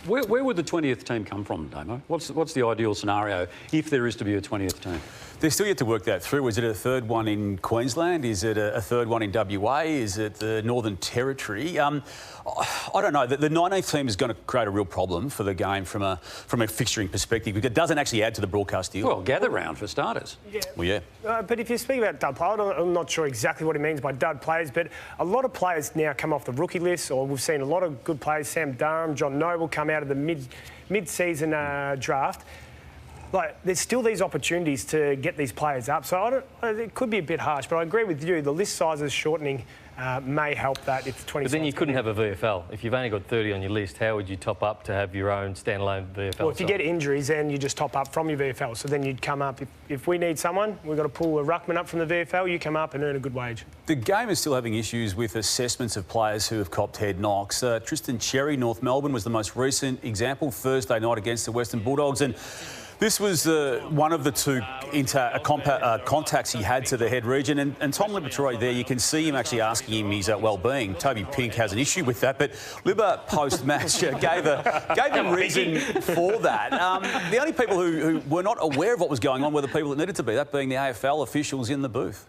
Where would the 20th team come from, Damo? What's the ideal scenario if there is to be a 20th team? They're still yet to work that through. Is it a third one in Queensland? Is it a third one in WA? Is it the Northern Territory? I don't know. The 19th team is going to create a real problem for the game from a fixturing perspective, because it doesn't actually add to the broadcast deal. Well, gather round for starters. Yeah. Well, yeah. But if you speak about dud players, I'm not sure exactly what he means by dud players, but a lot of players now come off the rookie list, or we've seen a lot of good players, Sam Durham, John Noble, come out of the mid-season draft. Like, there's still these opportunities to get these players up. So it could be a bit harsh, but I agree with you. The list sizes shortening may help that if 20. But then you couldn't have a VFL. If you've only got 30 on your list, how would you top up to have your own standalone VFL? Well, if you get injuries, then you just top up from your VFL. So then you'd come up. If we need someone, we've got to pull a ruckman up from the VFL, you come up and earn a good wage. The game is still having issues with assessments of players who have copped head knocks. Tristan Cherry, North Melbourne, was the most recent example, Thursday night against the Western Bulldogs. And this was one of the two contacts he had to the head region. And Tom Liberatore there, you can see him actually asking him his well-being. Toby Pink has an issue with that, but Libba post-match gave him reason for that. The only people who were not aware of what was going on were the people that needed to be, that being the AFL officials in the booth.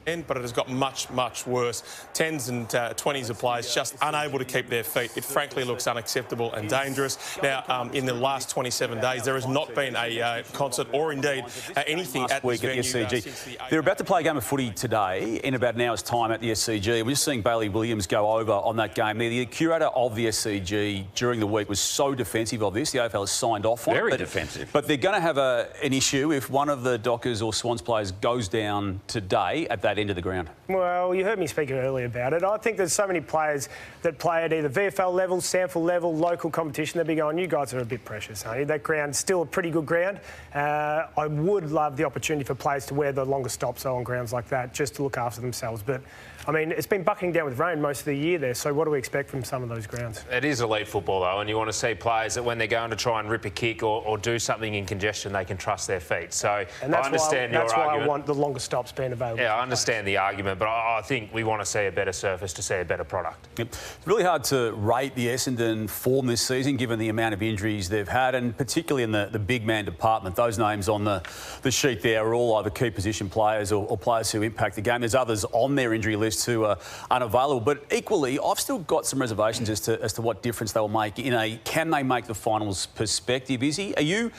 But it has got much, much worse. 10s and 20s of players just unable to keep their feet. It frankly looks unacceptable and dangerous. Now, in the last 27 days, there has not been a concert or indeed anything at this venue. SCG. They're about to play a game of footy today in about an hour's time at the SCG. We're just seeing Bailey Williams go over on that game. The curator of the SCG during the week was so defensive of this. The AFL has signed off on it. Very defensive. But they're going to have an issue if one of the Dockers or Swans players goes down today at that end of the ground. Well, you heard me speak earlier about it. I think there's so many players that play at either VFL level, SANFL level, local competition. They'll be going, you guys are a bit precious, honey. That ground's still a pretty good ground. I would love the opportunity for players to wear the longer stops on grounds like that, just to look after themselves. But I mean, it's been bucking down with rain most of the year there, so what do we expect from some of those grounds? It is elite football, though, and you want to see players that when they're going to try and rip a kick or do something in congestion, they can trust their feet. So and that's I understand that's your why argument. I want the longer stops being available. Yeah, I understand the argument, but I think we want to see a better surface to see a better product. Yep. It's really hard to rate the Essendon form this season, given the amount of injuries they've had, and particularly in the big man department. Those names on the sheet there are all either key position players or players who impact the game. There's others on their injury list who are unavailable, but equally, I've still got some reservations as to what difference they will make in a can they make the finals perspective. Are you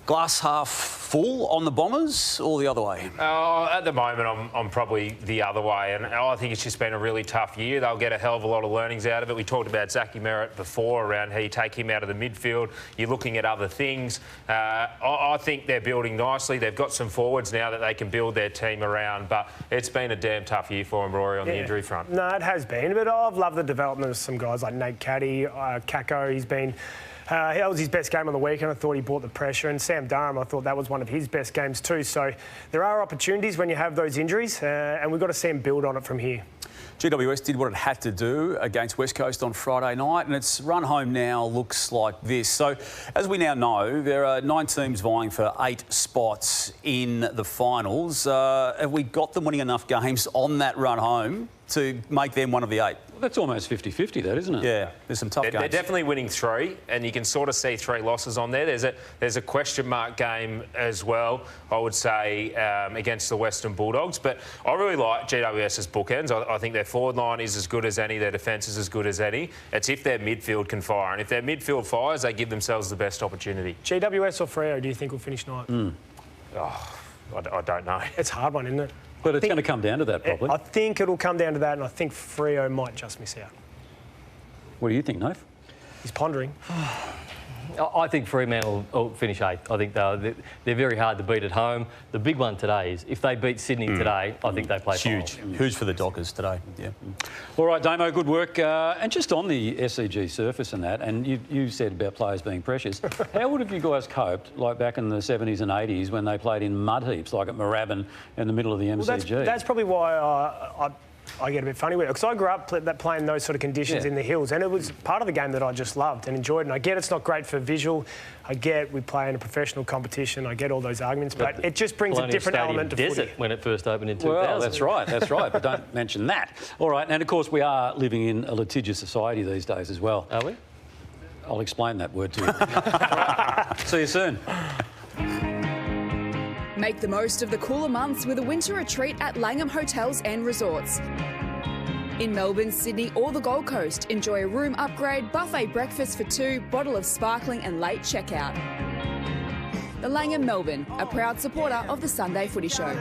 glass half full on the Bombers or the other way? At the moment, I'm probably the other way, and I think it's just been a really tough year. They'll get a hell of a lot of learnings out of it. We talked about Zachy Merritt before around how you take him out of the midfield. You're looking at other things. I think they're building nicely. They've got some forwards now that they can build their team around, but it's been a damn tough year for them, Rory, on the injury front. No, it has been, but I've loved the development of some guys like Nate Caddy, Kako. He's been... that was his best game on the weekend. I thought he brought the pressure. And Sam Durham, I thought that was one of his best games too. So there are opportunities when you have those injuries, and we've got to see him build on it from here. GWS did what it had to do against West Coast on Friday night, and its run home now looks like this. So, as we now know, there are 9 teams vying for 8 spots in the finals. Have we got them winning enough games on that run home to make them one of the 8. Well, that's almost 50-50, that, isn't it? Yeah, there's some tough games. They're definitely winning 3, and you can sort of see 3 losses on there. There's a question mark game as well, I would say, against the Western Bulldogs. But I really like GWS's bookends. I think their forward line is as good as any, their defence is as good as any. It's if their midfield can fire, and if their midfield fires, they give themselves the best opportunity. GWS or Freo, do you think will finish 9th? Oh, I don't know. It's a hard one, isn't it? But it's going to come down to that, probably. I think it'll come down to that, and I think Freo might just miss out. What do you think, Nath? He's pondering. I think Fremantle will finish 8th. I think they're very hard to beat at home. The big one today is if they beat Sydney today, I think they play huge. Huge for the Dockers today. Yeah. All right, Damo, good work. And just on the SCG surface and that, and you said about players being precious. How would have you guys coped, like back in the 70s and 80s when they played in mud heaps, like at Moorabbin in the middle of the MCG? Well, that's probably why I get a bit funny with it, because I grew up playing those sort of conditions in the hills, and it was part of the game that I just loved and enjoyed. And I get it's not great for visual. I get we play in a professional competition. I get all those arguments, but it just brings a different element to desert footy. when it first opened in 2000. Well, that's right. But don't mention that. All right, and of course we are living in a litigious society these days as well. Are we? I'll explain that word to you. Right. See you soon. Make the most of the cooler months with a winter retreat at Langham Hotels and Resorts. In Melbourne, Sydney or the Gold Coast, enjoy a room upgrade, buffet breakfast for 2, bottle of sparkling and late checkout. The Langham Melbourne, a proud supporter of the Sunday Footy Show.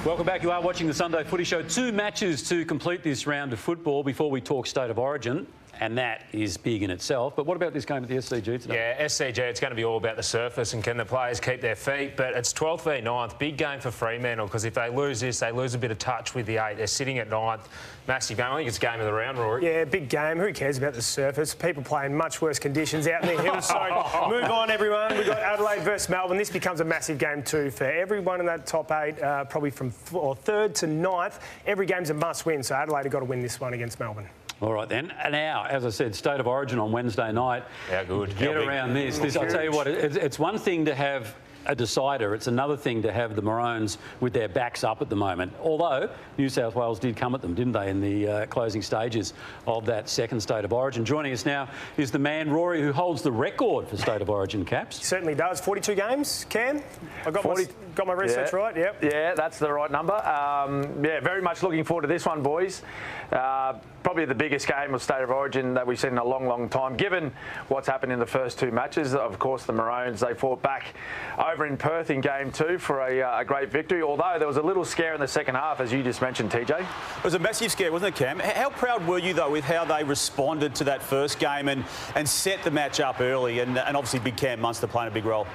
Welcome back. You are watching the Sunday Footy Show. 2 matches to complete this round of football before we talk State of Origin, and that is big in itself. But what about this game at the SCG today? Yeah, SCG, it's going to be all about the surface and can the players keep their feet. But it's 12th v 9th. Big game for Fremantle, because if they lose this, they lose a bit of touch with the 8. They're sitting at 9th. Massive game. I think it's game of the round, Rory. Yeah, big game. Who cares about the surface? People play in much worse conditions out in the hills. So move on, everyone. We've got Adelaide versus Melbourne. This becomes a massive game too for everyone in that top 8, probably from 3rd to 9th. Every game's a must-win, so Adelaide have got to win this one against Melbourne. All right, then. And now, as I said, State of Origin on Wednesday night. Yeah, good. Get around this. I'll tell you what, it's one thing to have a decider. It's another thing to have the Maroons with their backs up at the moment. Although New South Wales did come at them, didn't they, in the closing stages of that second State of Origin. Joining us now is the man, Rory, who holds the record for State of Origin caps. He certainly does. 42 games, Cam? I got my research right, yep. Yeah, that's the right number. Yeah, very much looking forward to this one, boys. Probably the biggest game of State of Origin that we've seen in a long, long time, given what's happened in the first 2 matches. Of course, the Maroons, they fought back over in Perth in Game 2 for a great victory, although there was a little scare in the second half, as you just mentioned, TJ. It was a massive scare, wasn't it, Cam? How proud were you, though, with how they responded to that first game and set the match up early, and obviously big Cam Munster playing a big role?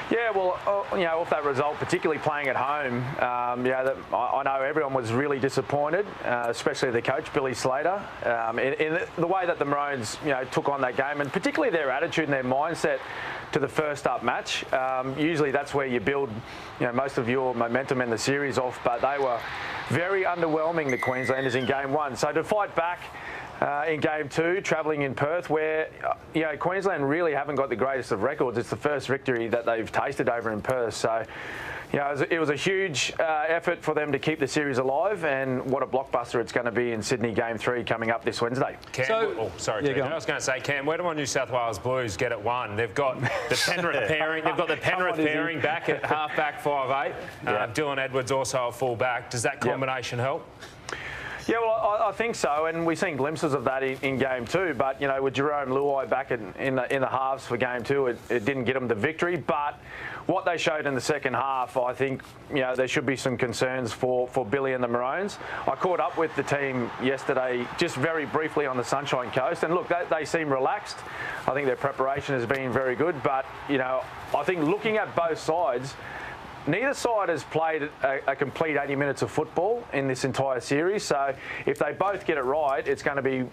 Yeah, well, you know, off that result, particularly playing at home, I know everyone was really disappointed, especially the coach, Billy Slater, in the way that the Maroons, took on that game, and particularly their attitude and their mindset to the first up match. Usually that's where you build, most of your momentum in the series off, but they were very underwhelming, the Queenslanders, in Game 1. So to fight back in Game 2, travelling in Perth, where Queensland really haven't got the greatest of records. It's the first victory that they've tasted over in Perth. So, it was a huge effort for them to keep the series alive, and what a blockbuster it's going to be in Sydney Game 3 coming up this Wednesday. Cam, I was going to say, Cam, where do my New South Wales Blues get it 1? They've got the Penrith pairing. They've got the Penrith pairing back at half-back 5'8". Dylan Edwards also a full-back. Does that combination help? Yeah, well, I think so, and we've seen glimpses of that in Game 2. But with Jerome Luai back in the halves for Game 2, it didn't get them the victory. But what they showed in the second half, I think there should be some concerns for Billy and the Maroons. I caught up with the team yesterday, just very briefly on the Sunshine Coast, and look, they seem relaxed. I think their preparation has been very good. But I think looking at both sides, neither side has played a complete 80 minutes of football in this entire series, so if they both get it right, it's going to be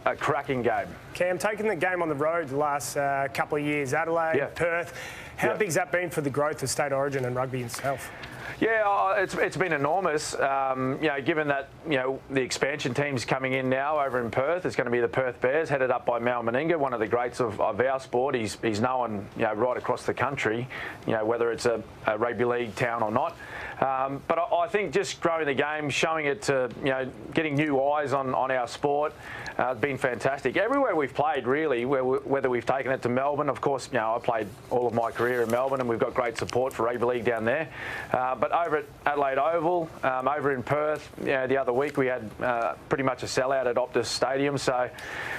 a cracking game. Cam, taking the game on the road the last couple of years, Adelaide, Perth, how big's that been for the growth of State Origin and rugby itself? Yeah, it's been enormous. Given that the expansion team's coming in now over in Perth, it's going to be the Perth Bears, headed up by Mal Meninga, one of the greats of our sport. He's known right across the country, whether it's a rugby league town or not. But I think just growing the game, showing it to getting new eyes on our sport, has been fantastic. Everywhere we've played, really, whether we've taken it to Melbourne, of course, I played all of my career in Melbourne, and we've got great support for rugby league down there. But over at Adelaide Oval, over in Perth, the other week we had pretty much a sellout at Optus Stadium. So,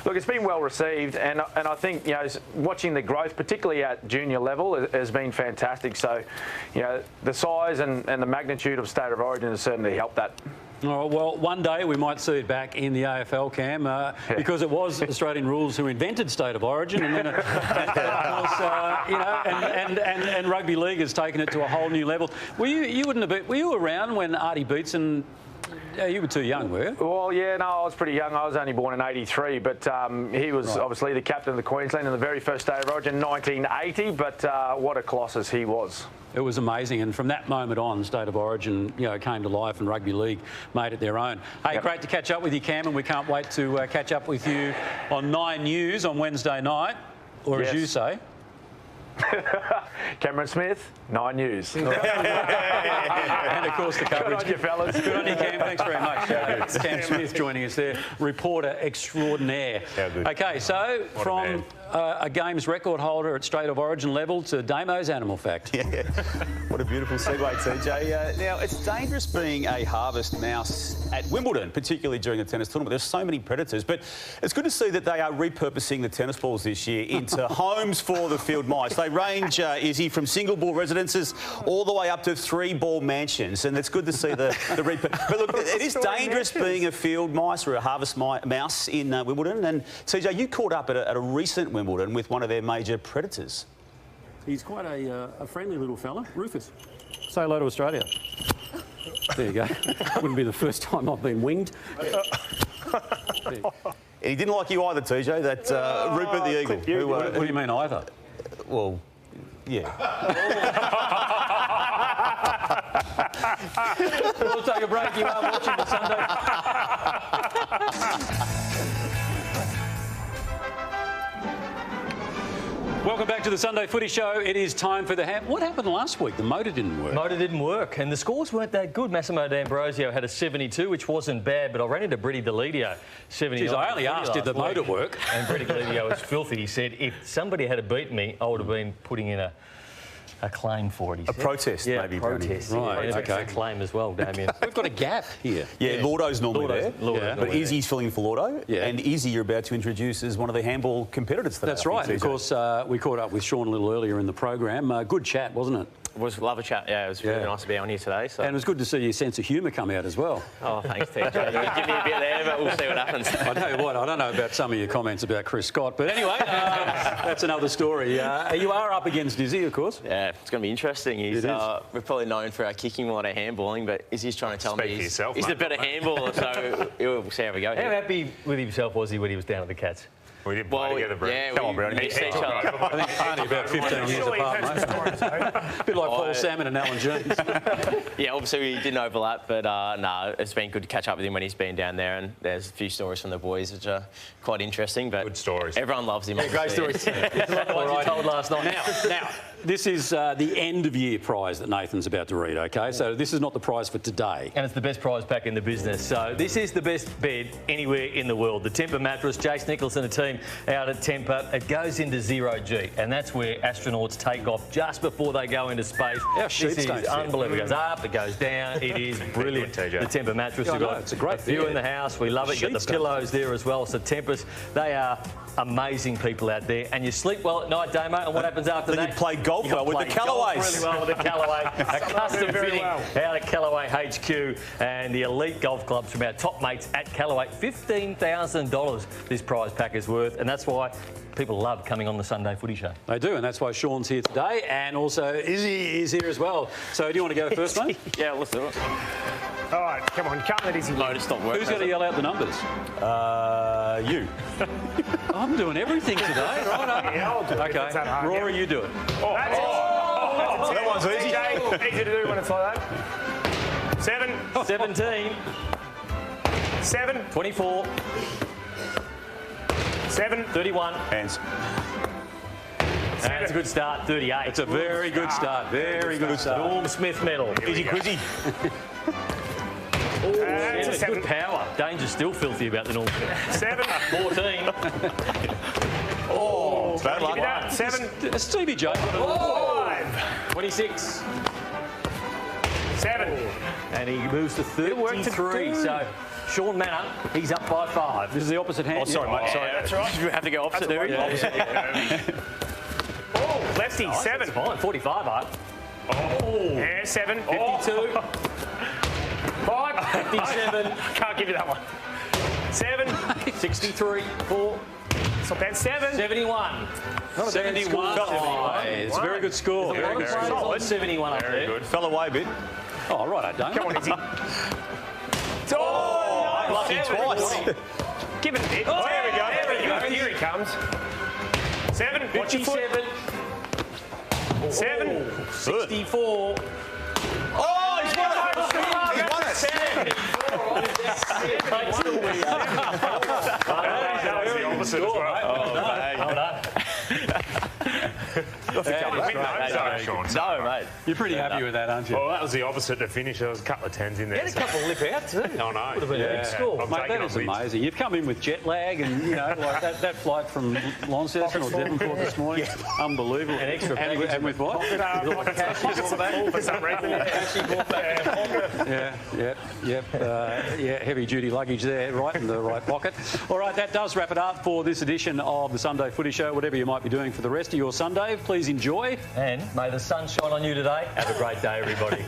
look, it's been well received, and I think watching the growth, particularly at junior level, has been fantastic. So, the size and the magnitude of State of Origin has certainly helped that. All right, well, one day we might see it back in the AFL, Cam, because it was Australian rules who invented State of Origin, and then, of course, and rugby league has taken it to a whole new level. Were you around when Artie Beetson? You were too young, were you? Well, yeah, no, I was pretty young. I was only born in '83, but he was obviously the captain of the Queensland in the very first State of Origin, 1980. But what a colossus he was. It was amazing, and from that moment on, State of Origin, came to life, and rugby league made it their own. Hey, great to catch up with you, Cam, and we can't wait to catch up with you on 9 News on Wednesday night, or as you say. Cameron Smith, 9 News. And of course the coverage. Good on you, fellas. Good on you, Cam. Thanks very much. Cam Smith joining us there, reporter extraordinaire. Okay, so from a games record holder at State of Origin level to Damo's animal fact. Yeah, what a beautiful segue, TJ. Now, it's dangerous being a harvest mouse at Wimbledon, particularly during the tennis tournament. There's so many predators, but it's good to see that they are repurposing the tennis balls this year into homes for the field mice. They range, Izzy, from single ball residences all the way up to 3-ball mansions, and it's good to see the But look, it is dangerous being a field mice or a harvest mouse in Wimbledon. And TJ, you caught up at a recent Wimbledon with one of their major predators. He's quite a friendly little fella, Rufus. Say hello to Australia. There you go. Wouldn't be the first time I've been winged. And he didn't like you either, TJ, that Rupert the Eagle. What do you mean either? Well, yeah. We'll take a break. You are watching the Sunday. Welcome back to the Sunday Footy Show. It is time for the What happened last week? The motor didn't work. Motor didn't work, and the scores weren't that good. Massimo D'Ambrosio had a 72, which wasn't bad, but I ran into Britty Delidio, 79. Jeez, I only asked, did the motor work? And Britty Delidio was filthy. He said, if somebody had beaten me, I would have been putting in a claim for it, he said. A protest, maybe. Protest. Right, yeah, okay. A claim as well, Damien. We've got a gap here. Yeah, Llordo's normally there. But Izzy's filling in for Llordo. Yeah. And Izzy, you're about to introduce as one of the handball competitors today. That's right. Of course, we caught up with Shaun a little earlier in the program. Good chat, wasn't it? It was a lovely chat, yeah. It was really nice to be on here today. So. And it was good to see your sense of humour come out as well. Oh, thanks, TJ. You give me a bit there, but we'll see what happens. I tell you what, I don't know about some of your comments about Chris Scott, but anyway, that's another story. You are up against Izzy, of course. Yeah, it's going to be interesting. We're probably known for our kicking more than our handballing, but Izzy's trying to tell me he's a better handballer, so we'll see how we go. How happy with himself was he when he was down at the Cats? We did play together, Browny. Yeah, Come on, Browny. We missed each other. I think only about 15 years apart, mate. A bit like Paul Salmon and Alan Jones. Yeah, obviously we didn't overlap, but no, it's been good to catch up with him when he's been down there, and there's a few stories from the boys which are quite interesting. But good stories. Everyone loves him. Yeah, great stories. Like the ones you told last night. Now, this is the end-of-year prize that Nathan's about to read, OK? So this is not the prize for today. And it's the best prize pack in the business. So this is the best bed anywhere in the world. The Temper mattress, Jace Nichols and the team out at Temper. It goes into 0G, and that's where astronauts take off just before they go into space. This is unbelievable. It goes up, it goes down. It is brilliant. The Temper mattress. Yeah, got it's a great view in the house. We love it. You've got the pillows there as well. So Tempers, they are amazing people out there. And you sleep well at night, Damo, and what happens after that? You play golf well with the Callaways. Really well with the Callaway. A custom fitting out of Callaway HQ, and the elite golf clubs from our top mates at Callaway. $15,000 this prize pack is worth, and that's why people love coming on the Sunday Footy Show. They do, and that's why Shaun's here today, and also Izzy is here as well. So do you want to go first, mate? Yeah, let's do it. All right, come on, can't let Izzy motor stop working. Who's going to yell out the numbers? You. I'm doing everything today, right? Yeah, I'll do it. Okay, Rory, you do it. That's it. Oh, that one's easy. Easy to do when it's like that. 7. 17. 7. 24. 7. 31. Hands. That's a good start, 38. It's a very good start. Very good start. Norm Smith medal. Easy quizzy. That's a good power. Danger's still filthy about the Norm Smith. 7. 14. Oh, bad luck. 7. Stevie J. 5. 26. 7. And he moves to 33. So Shaun Mannagh, he's up by 5. This is the opposite hand. Oh, sorry, mate. Sorry. That's right. You have to go opposite, do we? Oh, lefty, 7. That's fine. 45, Art. Oh. Yeah, 7. 52. 5. 57. Can't give you that one. 7. 63. 4. It's not bad. 7. 71. 71. It's a very good score. There's a lot of players on 71 up there. Good. Fell away a bit. Oh, right, I don't. Come on, Izzy. Oh, lucky twice. Give it a bit. Oh, there we go. There we go. Here he comes. 7. Watch your foot. 7. 64. Oh, he's won it. He won it. 7. That was the opposite as well. Well done. No, mate. You're pretty happy with that, aren't you? Well, that was the opposite to finish. There was a couple of 10s in there. He had a couple of lip out too. I know. Would have been a big score. I'm Mate, taking that is on wins. amazing. You've come in with jet lag and, you know, like that flight from Launceston or Devonport this morning. Unbelievable. An extra and with what? For some reason. Heavy duty luggage there, right in the right pocket. All right, that does wrap it up for this edition of the Sunday Footy Show. Whatever you might be doing for the rest of your Sunday, please enjoy. And may the sun shine on you today. Have a great day, everybody.